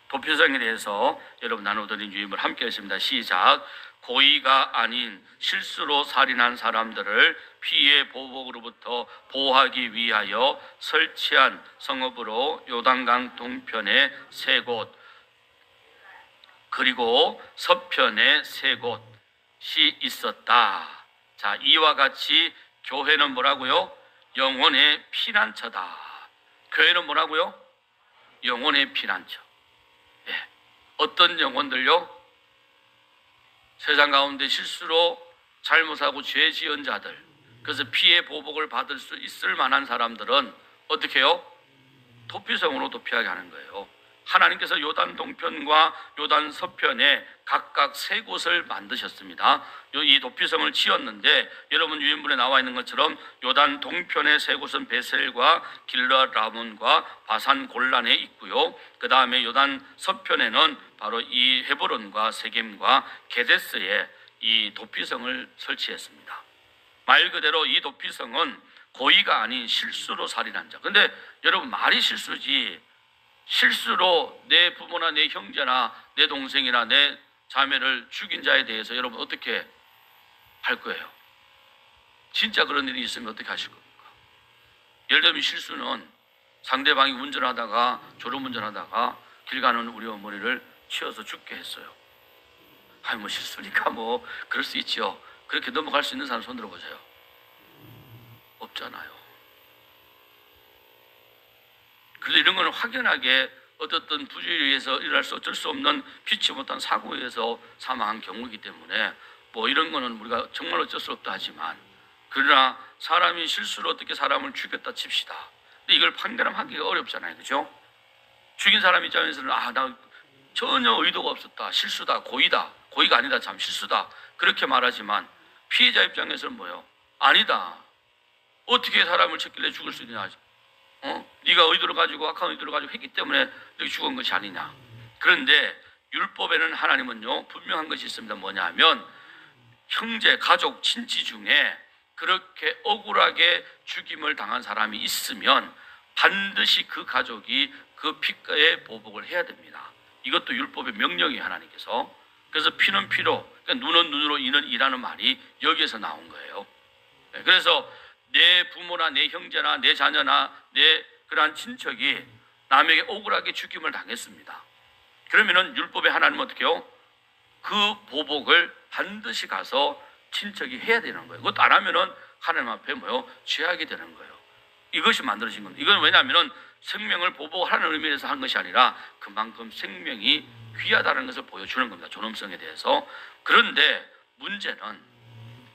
도피성에 대해서 여러분 나눠드린 유임을 함께 했습니다. 시작. 고의가 아닌 실수로 살인한 사람들을 피해 보복으로부터 보호하기 위하여 설치한 성읍으로 요단강 동편에 3곳, 그리고 서편에 3곳이 있었다. 자, 이와 같이 교회는 뭐라고요? 영혼의 피난처다. 교회는 뭐라고요? 영혼의 피난처. 예. 어떤 영혼들요? 세상 가운데 실수로 잘못하고 죄 지은 자들, 그래서 피해 보복을 받을 수 있을 만한 사람들은 어떻게 해요? 도피성으로 도피하게 하는 거예요. 하나님께서 요단 동편과 요단 서편에 각각 3곳을 만드셨습니다. 이 도피성을 지었는데, 여러분 유인물에 나와 있는 것처럼 요단 동편의 3곳은 베셀과 길르앗 라몬과 바산 골란에 있고요. 그 다음에 요단 서편에는 바로 이 헤브론과 세겜과 게데스에 이 도피성을 설치했습니다. 말 그대로 이 도피성은 고의가 아닌 실수로 살인한 자. 근데 여러분, 말이 실수지, 실수로 내 부모나 내 형제나 내 동생이나 내 자매를 죽인 자에 대해서 여러분 어떻게 할 거예요? 진짜 그런 일이 있으면 어떻게 하실 겁니까? 예를 들면 실수는 상대방이 운전하다가, 졸음운전하다가 길 가는 우리 어머니를 치어서 죽게 했어요. 아니 뭐 실수니까 뭐 그럴 수 있죠. 그렇게 넘어갈 수 있는 사람 손 들어보세요. 없잖아요. 그래서 이런 거는 확연하게 어떻든 부주의에 의해서 일어날 수 어쩔 수 없는 피치 못한 사고에 의해서 사망한 경우이기 때문에 뭐 이런 거는 우리가 정말 어쩔 수 없다 하지만, 그러나 사람이 실수로 어떻게 사람을 죽였다 칩시다. 근데 이걸 판결하기가 어렵잖아요. 그죠? 죽인 사람 입장에서는 나 전혀 의도가 없었다, 실수다, 고의다, 고의가 아니다, 참 실수다, 그렇게 말하지만 피해자 입장에서는 뭐예요? 아니다. 어떻게 사람을 쳤길래 죽을 수 있느냐. 네가 의도를 가지고, 악한 의도를 가지고 했기 때문에 너희 죽은 것이 아니냐. 그런데 율법에는 하나님은요 분명한 것이 있습니다. 뭐냐 하면 형제, 가족, 친지 중에 그렇게 억울하게 죽임을 당한 사람이 있으면 반드시 그 가족이 그 피의 보복을 해야 됩니다. 이것도 율법의 명령이에요, 하나님께서. 그래서 피는 피로, 그러니까 눈은 눈으로, 이는 이라는 말이 여기에서 나온 거예요. 그래서 내 부모나 내 형제나 내 자녀나 내 그러한 친척이 남에게 억울하게 죽임을 당했습니다. 그러면은 율법의 하나님은 어떻게 해요? 그 보복을 반드시 가서 친척이 해야 되는 거예요. 그것도 안 하면은 하나님 앞에 뭐요? 죄하게 되는 거예요. 이것이 만들어진 겁니다. 이건 왜냐하면은 생명을 보복하는 의미에서 한 것이 아니라 그만큼 생명이 귀하다는 것을 보여주는 겁니다. 존엄성에 대해서. 그런데 문제는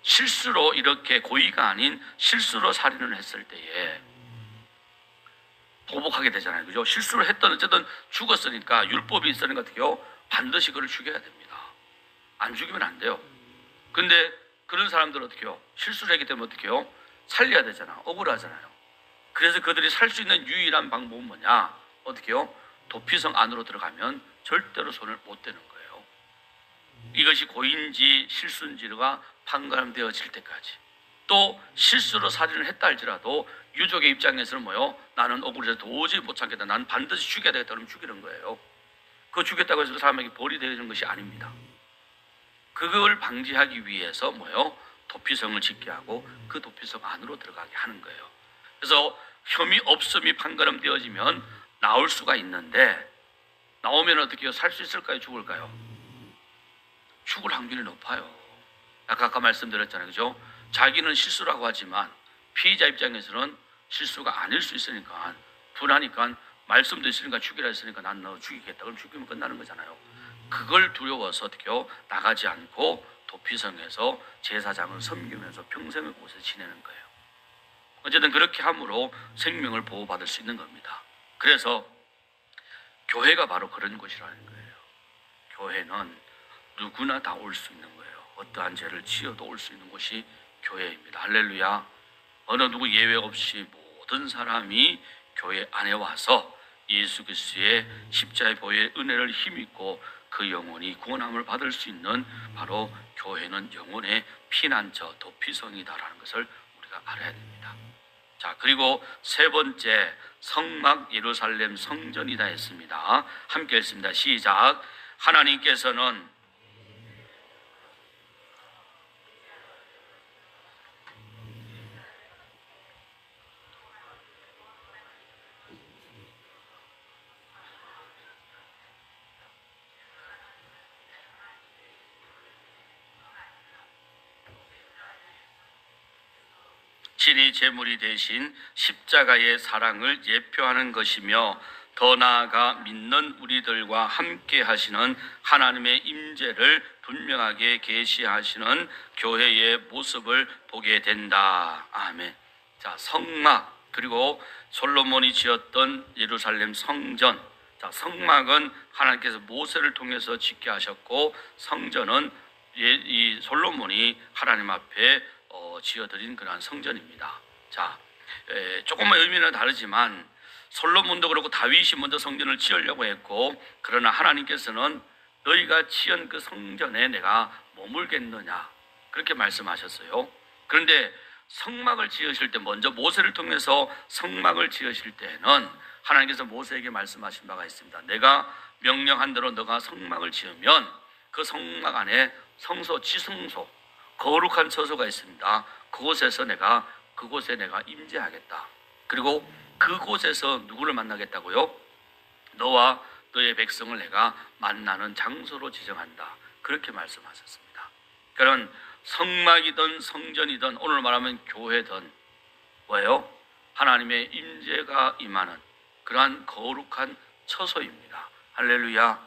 실수로 이렇게 고의가 아닌 실수로 살인을 했을 때에 보복하게 되잖아요. 그죠? 실수를 했던 어쨌든 죽었으니까 율법이 있으니까 어떻게 해요? 반드시 그를 죽여야 됩니다. 안 죽이면 안 돼요. 근데 그런 사람들은 어떻게 해요? 실수를 했기 때문에 어떻게 해요? 살려야 되잖아. 억울하잖아요. 그래서 그들이 살 수 있는 유일한 방법은 뭐냐? 어떻게 해요? 도피성 안으로 들어가면 절대로 손을 못 대는 거예요. 이것이 고의인지 실수인지가 판가름되어질 때까지. 또 실수로 살인을 했다 할지라도 유족의 입장에서는 뭐요? 나는 억울해서 도저히 못 참겠다, 나는 반드시 죽여야 되겠다, 그러면 죽이는 거예요. 그거 죽였다고 해서 그 사람에게 벌이 되는 것이 아닙니다. 그걸 방지하기 위해서 뭐요? 도피성을 짓게 하고 그 도피성 안으로 들어가게 하는 거예요. 그래서 혐의 없음이 판가름되어지면 나올 수가 있는데, 나오면 어떻게 해요? 살 수 있을까요? 죽을까요? 죽을 확률이 높아요. 아까 말씀드렸잖아요. 그죠? 자기는 실수라고 하지만 피의자 입장에서는 실수가 아닐 수 있으니까 분하니까 말씀도 있으니까 죽이라 했으니까 난 너 죽이겠다. 그럼 죽이면 끝나는 거잖아요. 그걸 두려워서 어떻게요? 나가지 않고 도피성에서 제사장을 섬기면서 평생을 곳에 지내는 거예요. 어쨌든 그렇게 함으로 생명을 보호받을 수 있는 겁니다. 그래서 교회가 바로 그런 곳이라는 거예요. 교회는 누구나 다 올 수 있는 거예요. 어떠한 죄를 지어도 올 수 있는 곳이 교회입니다. 할렐루야. 어느 누구 예외 없이 모든 사람이 교회 안에 와서 예수 그리스도의 십자의 보혈의 은혜를 힘입고 그 영혼이 구원함을 받을 수 있는 바로 교회는 영혼의 피난처 도피성이다라는 것을 우리가 알아야 됩니다. 자, 그리고 세 번째, 성막 예루살렘 성전이다 했습니다. 함께 했습니다. 시작. 하나님께서는 친히 제물이 되신 십자가의 사랑을 예표하는 것이며 더 나아가 믿는 우리들과 함께 하시는 하나님의 임재를 분명하게 계시하시는 교회의 모습을 보게 된다. 아멘. 자, 성막 그리고 솔로몬이 지었던 예루살렘 성전. 자, 성막은 하나님께서 모세를 통해서 짓게 하셨고 성전은 이 솔로몬이 하나님 앞에 지어드린 그러한 성전입니다. 자, 조금만 의미는 다르지만 솔로몬도 그렇고 다윗이 먼저 성전을 지으려고 했고 그러나 하나님께서는 너희가 지은 그 성전에 내가 머물겠느냐 그렇게 말씀하셨어요. 그런데 성막을 지으실 때 먼저 모세를 통해서 성막을 지으실 때는 하나님께서 모세에게 말씀하신 바가 있습니다. 내가 명령한 대로 너가 성막을 지으면 그 성막 안에 성소, 지성소 거룩한 처소가 있습니다. 그곳에 내가 임재하겠다. 그리고 그곳에서 누구를 만나겠다고요? 너와 너의 백성을 내가 만나는 장소로 지정한다. 그렇게 말씀하셨습니다. 그런 성막이든 성전이든 오늘 말하면 교회든 뭐예요? 하나님의 임재가 임하는 그러한 거룩한 처소입니다. 할렐루야.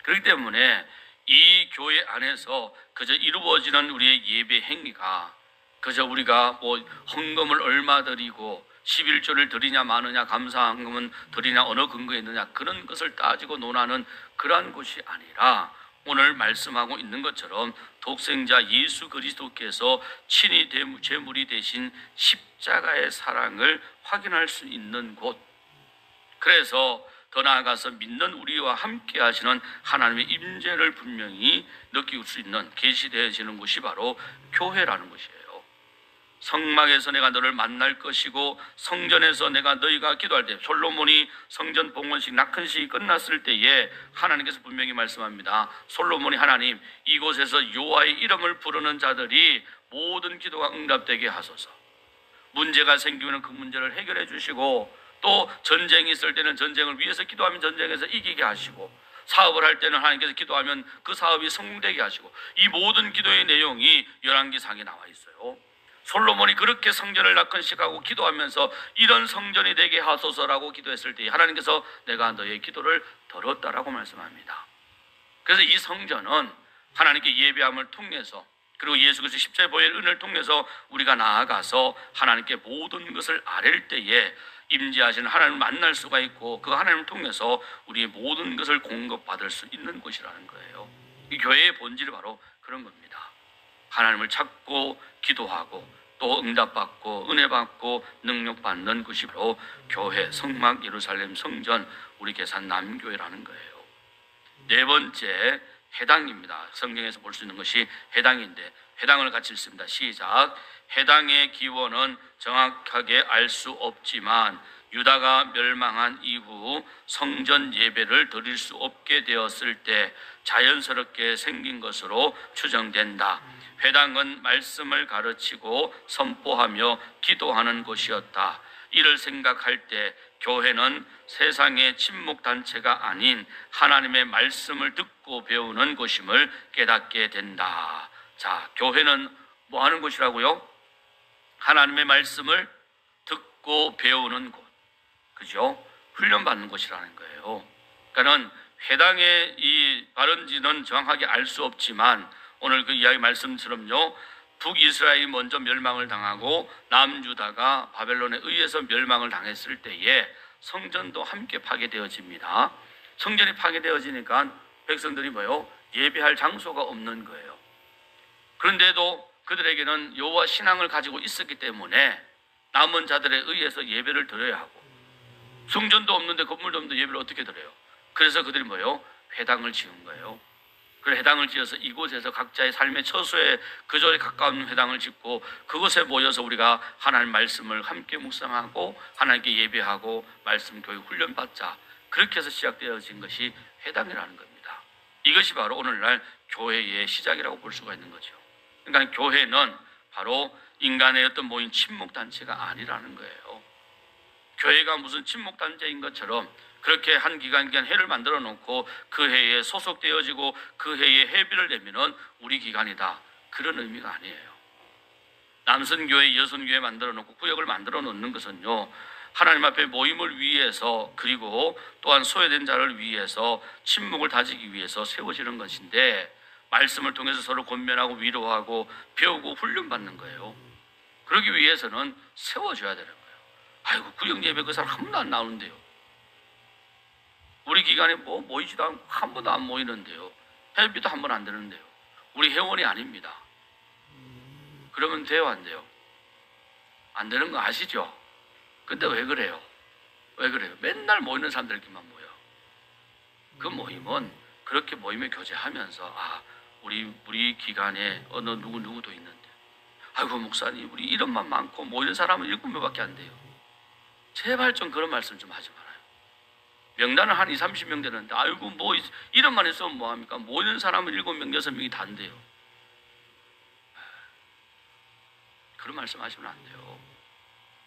그렇기 때문에 이 교회 안에서 그저 이루어지는 우리의 예배 행위가 그저 우리가 뭐 헌금을 얼마 드리고 11조를 드리냐 마느냐 감사헌금은 드리냐 어느 근거에 있느냐 그런 것을 따지고 논하는 그러한 것이 아니라 오늘 말씀하고 있는 것처럼 독생자 예수 그리스도께서 친히 제물이 되신 십자가의 사랑을 확인할 수 있는 곳. 그래서 더 나아가서 믿는 우리와 함께 하시는 하나님의 임재를 분명히 느낄 수 있는 계시되어지는 곳이 바로 교회라는 것이에요. 성막에서 내가 너를 만날 것이고 성전에서 너희가 기도할 때 솔로몬이 성전 봉헌식 낙헌식이 끝났을 때에 하나님께서 분명히 말씀합니다. 솔로몬이 하나님 이곳에서 여호와의 이름을 부르는 자들이 모든 기도가 응답되게 하소서. 문제가 생기면 그 문제를 해결해 주시고 또 전쟁이 있을 때는 전쟁을 위해서 기도하면 전쟁에서 이기게 하시고 사업을 할 때는 하나님께서 기도하면 그 사업이 성공되게 하시고 이 모든 기도의 내용이 열왕기상에 나와 있어요. 솔로몬이 그렇게 성전을 낙헌식하고 기도하면서 이런 성전이 되게 하소서라고 기도했을 때 하나님께서 내가 너의 기도를 들었다라고 말씀합니다. 그래서 이 성전은 하나님께 예배함을 통해서 그리고 예수 그리스도 십자가의 보혈의 은혜를 통해서 우리가 나아가서 하나님께 모든 것을 아랠 때에 임재하시는 하나님을 만날 수가 있고 그 하나님을 통해서 우리의 모든 것을 공급받을 수 있는 곳이라는 거예요. 이 교회의 본질이 바로 그런 겁니다. 하나님을 찾고 기도하고 또 응답받고 은혜받고 능력받는 것이 바로 교회, 성막, 예루살렘 성전, 우리 계산 남교회라는 거예요. 네 번째, 해당입니다. 성경에서 볼 수 있는 것이 해당인데 해당을 같이 읽습니다. 시작. 해당의 기원은 정확하게 알 수 없지만 유다가 멸망한 이후 성전 예배를 드릴 수 없게 되었을 때 자연스럽게 생긴 것으로 추정된다. 회당은 말씀을 가르치고 선포하며 기도하는 곳이었다. 이를 생각할 때 교회는 세상의 침묵단체가 아닌 하나님의 말씀을 듣고 배우는 곳임을 깨닫게 된다. 자, 교회는 뭐 하는 곳이라고요? 하나님의 말씀을 듣고 배우는 곳, 그죠? 훈련받는 곳이라는 거예요. 그러니까는 회당의 이 바른지는 정확하게 알 수 없지만 오늘 그 이야기 말씀처럼요, 북이스라엘이 먼저 멸망을 당하고 남유다가 바벨론에 의해서 멸망을 당했을 때에 성전도 함께 파괴되어집니다. 성전이 파괴되어지니까 백성들이 뭐요? 예배할 장소가 없는 거예요. 그런데도 그들에게는 여호와 신앙을 가지고 있었기 때문에 남은 자들에 의해서 예배를 드려야 하고, 성전도 없는데 건물도 없는데 예배를 어떻게 드려요? 그래서 그들이 뭐요? 회당을 지은 거예요. 그 회당을 지어서 이곳에서 각자의 삶의 처소에 그저에 가까운 회당을 짓고 그곳에 모여서 우리가 하나님 말씀을 함께 묵상하고 하나님께 예배하고 말씀 교육 훈련받자, 그렇게 해서 시작되어진 것이 회당이라는 겁니다. 이것이 바로 오늘날 교회의 시작이라고 볼 수가 있는 거죠. 그러니까 교회는 바로 인간의 어떤 모인 친목단체가 아니라는 거예요. 교회가 무슨 친목단체인 것처럼 그렇게 한 기간 해를 만들어 놓고 그 해에 소속되어지고 그 해에 회비를 내면은 우리 기관이다, 그런 의미가 아니에요. 남선교회, 여선교회 만들어 놓고 구역을 만들어 놓는 것은요, 하나님 앞에 모임을 위해서, 그리고 또한 소외된 자를 위해서, 친목을 다지기 위해서 세워지는 것인데, 말씀을 통해서 서로 권면하고 위로하고 배우고 훈련받는 거예요. 그러기 위해서는 세워줘야 되는 거예요. 아이고, 구역 예배 그 사람 한 번도 안 나오는데요. 우리 기간에 모이지도 않고 한 번도 안 모이는데요. 회비도 한 번 안 되는데요. 우리 회원이 아닙니다. 그러면 돼요, 안 돼요? 안 되는 거 아시죠? 근데 왜 그래요? 왜 그래요? 맨날 모이는 사람들끼리만 모여. 그 모임은 그렇게 모임에 교제하면서 우리 기간에 어느 누구도 있는데, 아이고 목사님 우리 이름만 많고 모이는 사람은 7명밖에 안 돼요. 제발 좀 그런 말씀 좀 하지 말아요. 명단은 한 20, 30명 되는데 아이고 뭐 이름만 있으면 뭐합니까? 모이는 사람은 7명, 6명이 다 안 돼요. 그런 말씀 하시면 안 돼요.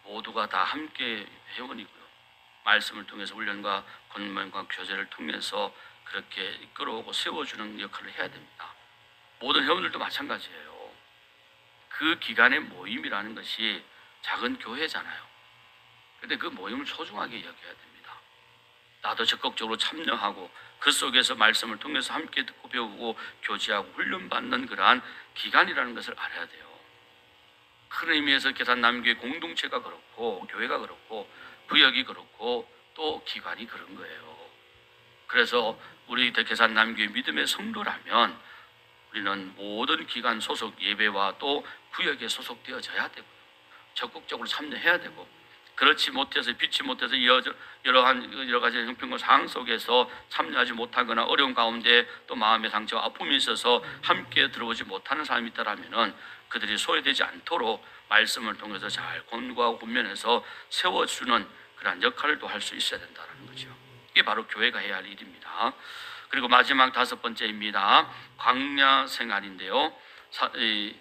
모두가 다 함께 회원이고요, 말씀을 통해서 훈련과 권면과 교제를 통해서 그렇게 이끌어오고 세워주는 역할을 해야 됩니다. 모든 회원들도 마찬가지예요. 그 기간의 모임이라는 것이 작은 교회잖아요. 그런데 그 모임을 소중하게 여겨야 됩니다. 나도 적극적으로 참여하고 그 속에서 말씀을 통해서 함께 듣고 배우고 교제하고 훈련받는 그러한 기간이라는 것을 알아야 돼요. 큰 의미에서 계산남교회 공동체가 그렇고 교회가 그렇고 구역이 그렇고 또 기관이 그런 거예요. 그래서 우리 계산남교회 믿음의 성도라면 우리는 모든 기관 소속 예배와 또 구역에 소속되어져야 되고 적극적으로 참여해야 되고, 그렇지 못해서 빛이 못해서 여러 가지 형편과 상황 속에서 참여하지 못하거나 어려운 가운데 또 마음의 상처와 아픔이 있어서 함께 들어오지 못하는 사람이 있다라면은 그들이 소외되지 않도록 말씀을 통해서 잘 권고하고 권면해서 세워주는 그런 역할을 또 할 수 있어야 된다는 거죠. 이게 바로 교회가 해야 할 일입니다. 그리고 마지막 5번째입니다. 광야 생활인데요.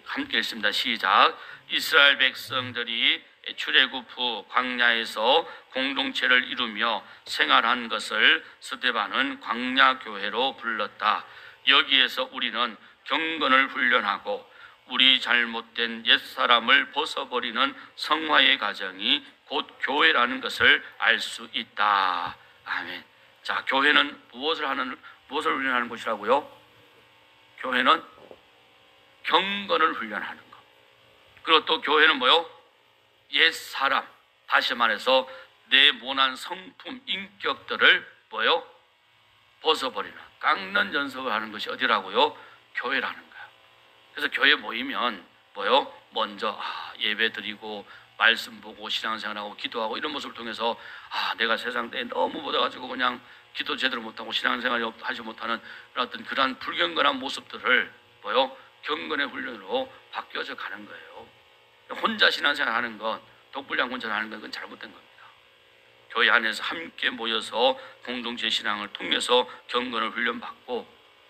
함께 읽습니다. 시작. 이스라엘 백성들이 출애굽 후 광야에서 공동체를 이루며 생활한 것을 스데반은 광야교회로 불렀다. 여기에서 우리는 경건을 훈련하고 우리 잘못된 옛사람을 벗어버리는 성화의 과정이 곧 교회라는 것을 알 수 있다. 아멘. 자, 교회는 무엇을 훈련하는 곳이라고요? 교회는 경건을 훈련하는 것. 그리고 또 교회는 뭐요? 옛사람, 다시 말해서 내 모난 성품, 인격들을 뭐요? 벗어버리는, 깎는 연습을 하는 것이 어디라고요? 교회라는 거예요. 그래서 교회 모이면 뭐요? 먼저 예배 드리고 말씀 보고 신앙생활하고 기도하고 이런 모습을 통해서 내가 세상 때에 너무 묻어가지고 그냥 기도 제대로 못하고 신앙생활 하지 못하는 어떤 그러한 불경건한 모습들을 뭐요? 경건의 훈련으로 바뀌어져 가는 거예요. 혼자 신앙생활 하는 것, 독불량 혼자 하는 건 그건 잘못된 겁니다. 교회 안에서 함께 모여서 공동체 신앙을 통해서 경건을 훈련받고,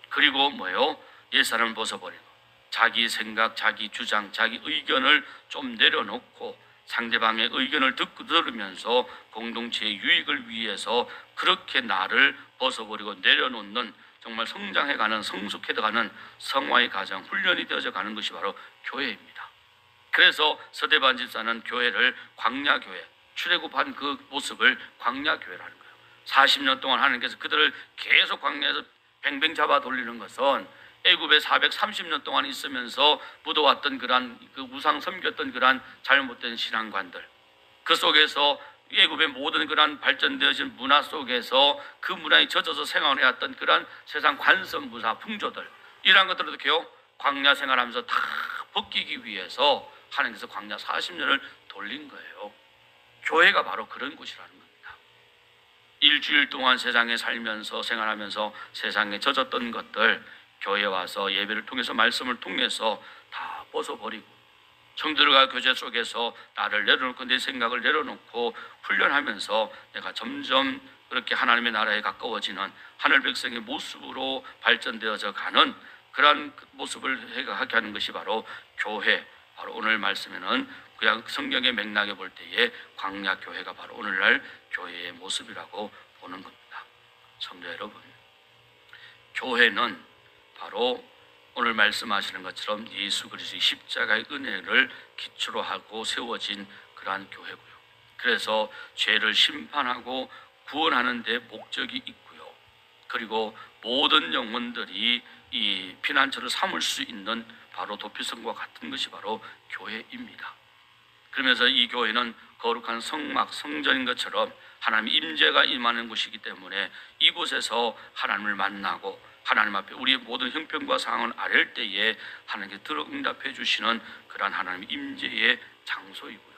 그리고 뭐예요? 옛사람을 벗어버리고 자기 생각, 자기 주장, 자기 의견을 좀 내려놓고 상대방의 의견을 들으면서 공동체의 유익을 위해서 그렇게 나를 벗어버리고 내려놓는, 정말 성장해가는, 성숙해가는 성화의 과정, 훈련이 되어져 가는 것이 바로 교회입니다. 그래서 서대반 집사는 교회를 광야교회, 출애굽한 그 모습을 광야교회라는 거예요. 40년 동안 하나님께서 그들을 계속 광야에서 뱅뱅 잡아 돌리는 것은 애굽에 430년 동안 있으면서 묻어왔던 그러한 그 우상 섬겼던 그러한 잘못된 신앙관들, 그 속에서 애굽의 모든 그러한 발전되어진 문화 속에서 그 문화에 젖어서 생활해왔던 그러한 세상 관습 문화 풍조들, 이러한 것들을 어떻게요? 광야 생활하면서 다 벗기기 위해서 하나님께서 광야 40년을 돌린 거예요. 교회가 바로 그런 곳이라는 겁니다. 일주일 동안 세상에 살면서 생활하면서 세상에 젖었던 것들, 교회에 와서 예배를 통해서 말씀을 통해서 다 벗어버리고, 성도들과 교제 속에서 나를 내려놓고 내 생각을 내려놓고 훈련하면서 내가 점점 그렇게 하나님의 나라에 가까워지는 하늘 백성의 모습으로 발전되어져 가는 그러한 모습을 하게 하는 것이 바로 교회, 바로 오늘 말씀에는 그냥 성경의 맥락에 볼 때에 광야 교회가 바로 오늘날 교회의 모습이라고 보는 겁니다. 성도 여러분, 교회는 바로 오늘 말씀하시는 것처럼 예수 그리스도의 십자가의 은혜를 기초로 하고 세워진 그러한 교회고요. 그래서 죄를 심판하고 구원하는 데 목적이 있고요. 그리고 모든 영혼들이 이 피난처를 삼을 수 있는 바로 도피성과 같은 것이 바로 교회입니다. 그러면서 이 교회는 거룩한 성막, 성전인 것처럼 하나님의 임재가 임하는 곳이기 때문에 이곳에서 하나님을 만나고 하나님 앞에 우리의 모든 형편과 상황을 아랠 때에 하나님께 들어 응답해 주시는 그러한 하나님의 임재의 장소이고요.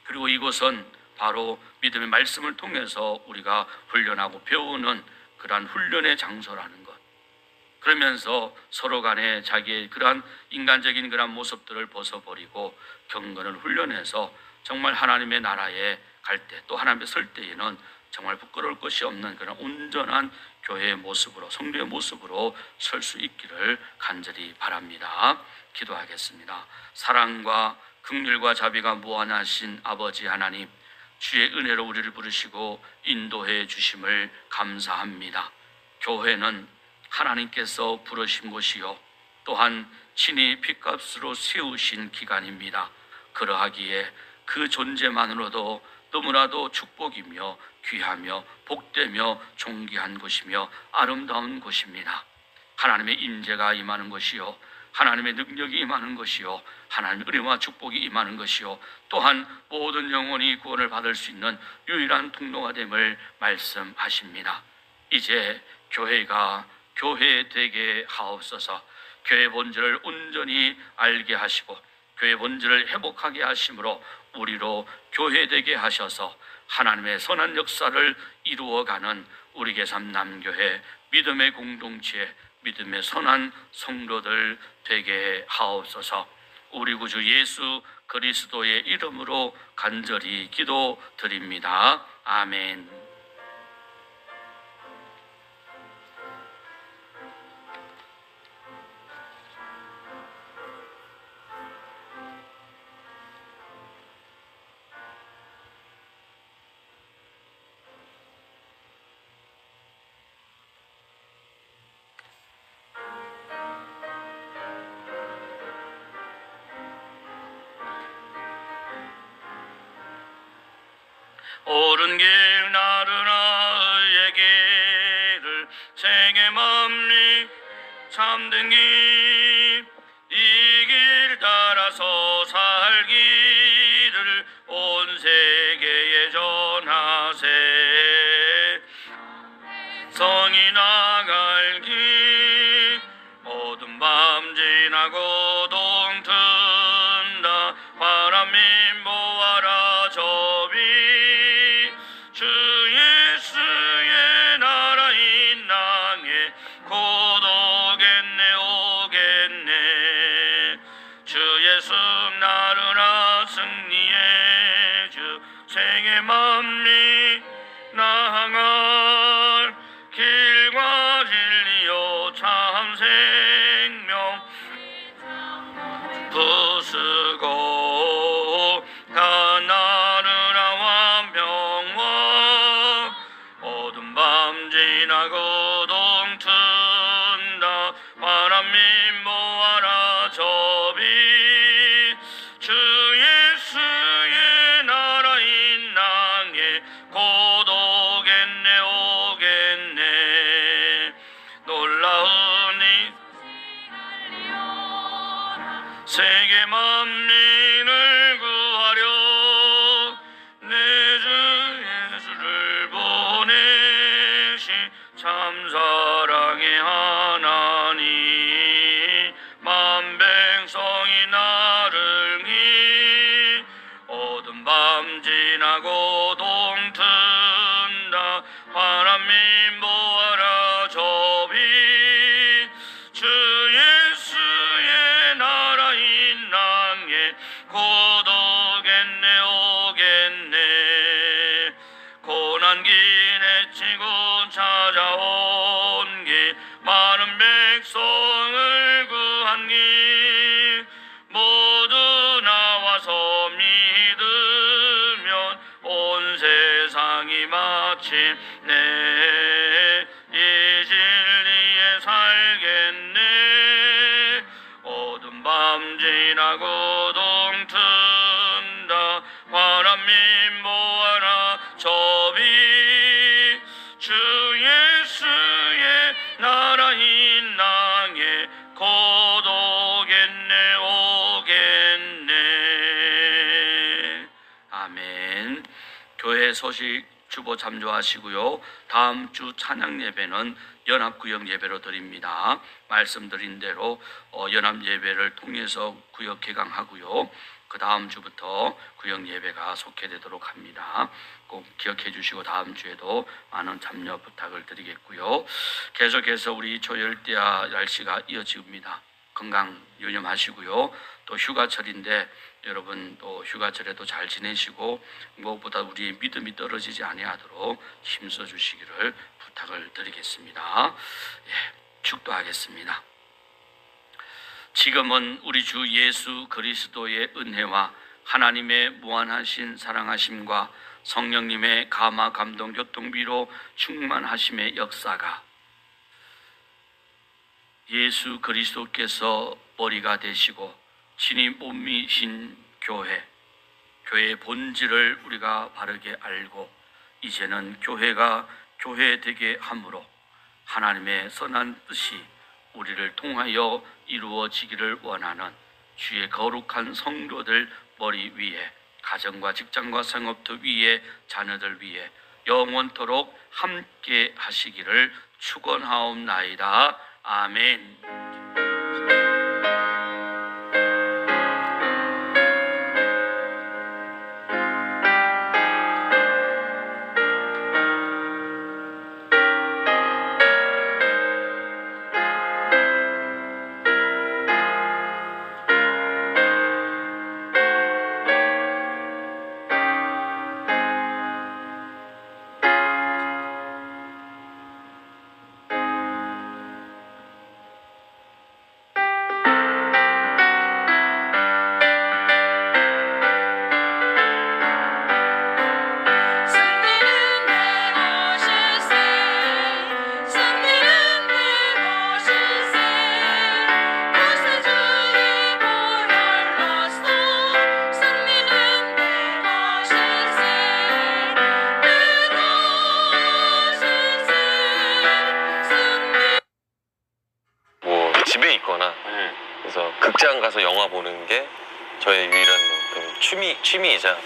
그리고 이곳은 바로 믿음의 말씀을 통해서 우리가 훈련하고 배우는 그러한 훈련의 장소라는 것. 그러면서 서로 간에 자기의 그러한 인간적인 그러한 모습들을 벗어버리고 경건을 훈련해서 정말 하나님의 나라에 갈 때, 또 하나님의 설 때에는 정말 부끄러울 것이 없는 그런 온전한 교회의 모습으로, 성도의 모습으로 설 수 있기를 간절히 바랍니다. 기도하겠습니다. 사랑과 긍휼과 자비가 무한하신 아버지 하나님, 주의 은혜로 우리를 부르시고 인도해 주심을 감사합니다. 교회는 하나님께서 부르신 곳이요, 또한 친히 핏값으로 세우신 기관입니다. 그러하기에 그 존재만으로도 너무나도 축복이며 귀하며 복되며 존귀한 곳이며 아름다운 곳입니다. 하나님의 임재가 임하는 곳이요, 하나님의 능력이 임하는 것이요, 하나님의 은혜와 축복이 임하는 것이요, 또한 모든 영혼이 구원을 받을 수 있는 유일한 통로가 됨을 말씀하십니다. 이제 교회가 교회 되게 하옵소서. 교회 본질을 온전히 알게 하시고 교회 본질을 회복하게 하심으로 우리로 교회 되게 하셔서 하나님의 선한 역사를 이루어가는 우리 계산 남교회 믿음의 공동체, 믿음의 선한 성도들 되게 하옵소서. 우리 구주 예수 그리스도의 이름으로 간절히 기도드립니다. 아멘. 옳은 길 나르나 의의 길을 책임없니 참된 길, 이 길 따라서 살기를 온 세계에 전하세. 성이 나갈 길 어두운 밤 지나고 동튼다. 바람이 모아라 저비 주 예수의 나라 인당에 곧 오겠네 오겠네. 주 예수 나르나 승리의 주 생의 맘리 나아갈 길과 진리요 참 생명 부수고 다 나르나와 명화 어두운 밤 지나고 동튼다. 바람이 모아라 저비 주 예수의 나라 인 만민을 구하려 내 주 예수를 보내시 참 사랑의 하나님 만 백성이 나르니 어두운 밤 지나고 동튼다 바람이 모아라 저비 주 예수의 나라 인랑에 곧 오겠네 오겠네 고난 길에 치고 찾아온 길 많은 백성을 구한 길 모두 나와서 믿으면 온 세상이 마침내 이 진리에 살겠네 어두운 밤 지나고 동튼다 바람이 모아라 저비 주 예수의 나라 인랑에 곧 오겠네 오겠네. 아멘. 교회 소식 주보 참조하시고요. 다음 주 찬양 예배는 연합구역 예배로 드립니다. 말씀드린 대로 연합 예배를 통해서 구역 개강하고요. 그 다음 주부터 구역 예배가 속회되도록 합니다. 꼭 기억해 주시고 다음 주에도 많은 참여 부탁을 드리겠고요. 계속해서 우리 조열대야 날씨가 이어집니다. 건강 유념하시고요. 또 휴가철인데 여러분 또 휴가철에도 잘 지내시고 무엇보다 우리의 믿음이 떨어지지 아니하도록 힘써 주시기를 부탁을 드리겠습니다. 축도하겠습니다. 지금은 우리 주 예수 그리스도의 은혜와 하나님의 무한하신 사랑하심과 성령님의 감화 감동 교통비로 충만하심의 역사가 예수 그리스도께서 머리가 되시고 친히 몸이신 교회의 본질을 우리가 바르게 알고 이제는 교회가 교회되게 함으로 하나님의 선한 뜻이 우리를 통하여 이루어지기를 원하는 주의 거룩한 성도들 머리 위에 가정과 직장과 상업터 위에 자녀들 위에 영원토록 함께 하시기를 축원하옵나이다. 아멘. 집에 있거나 그래서 극장 가서 영화 보는 게 저의 유일한 취미이자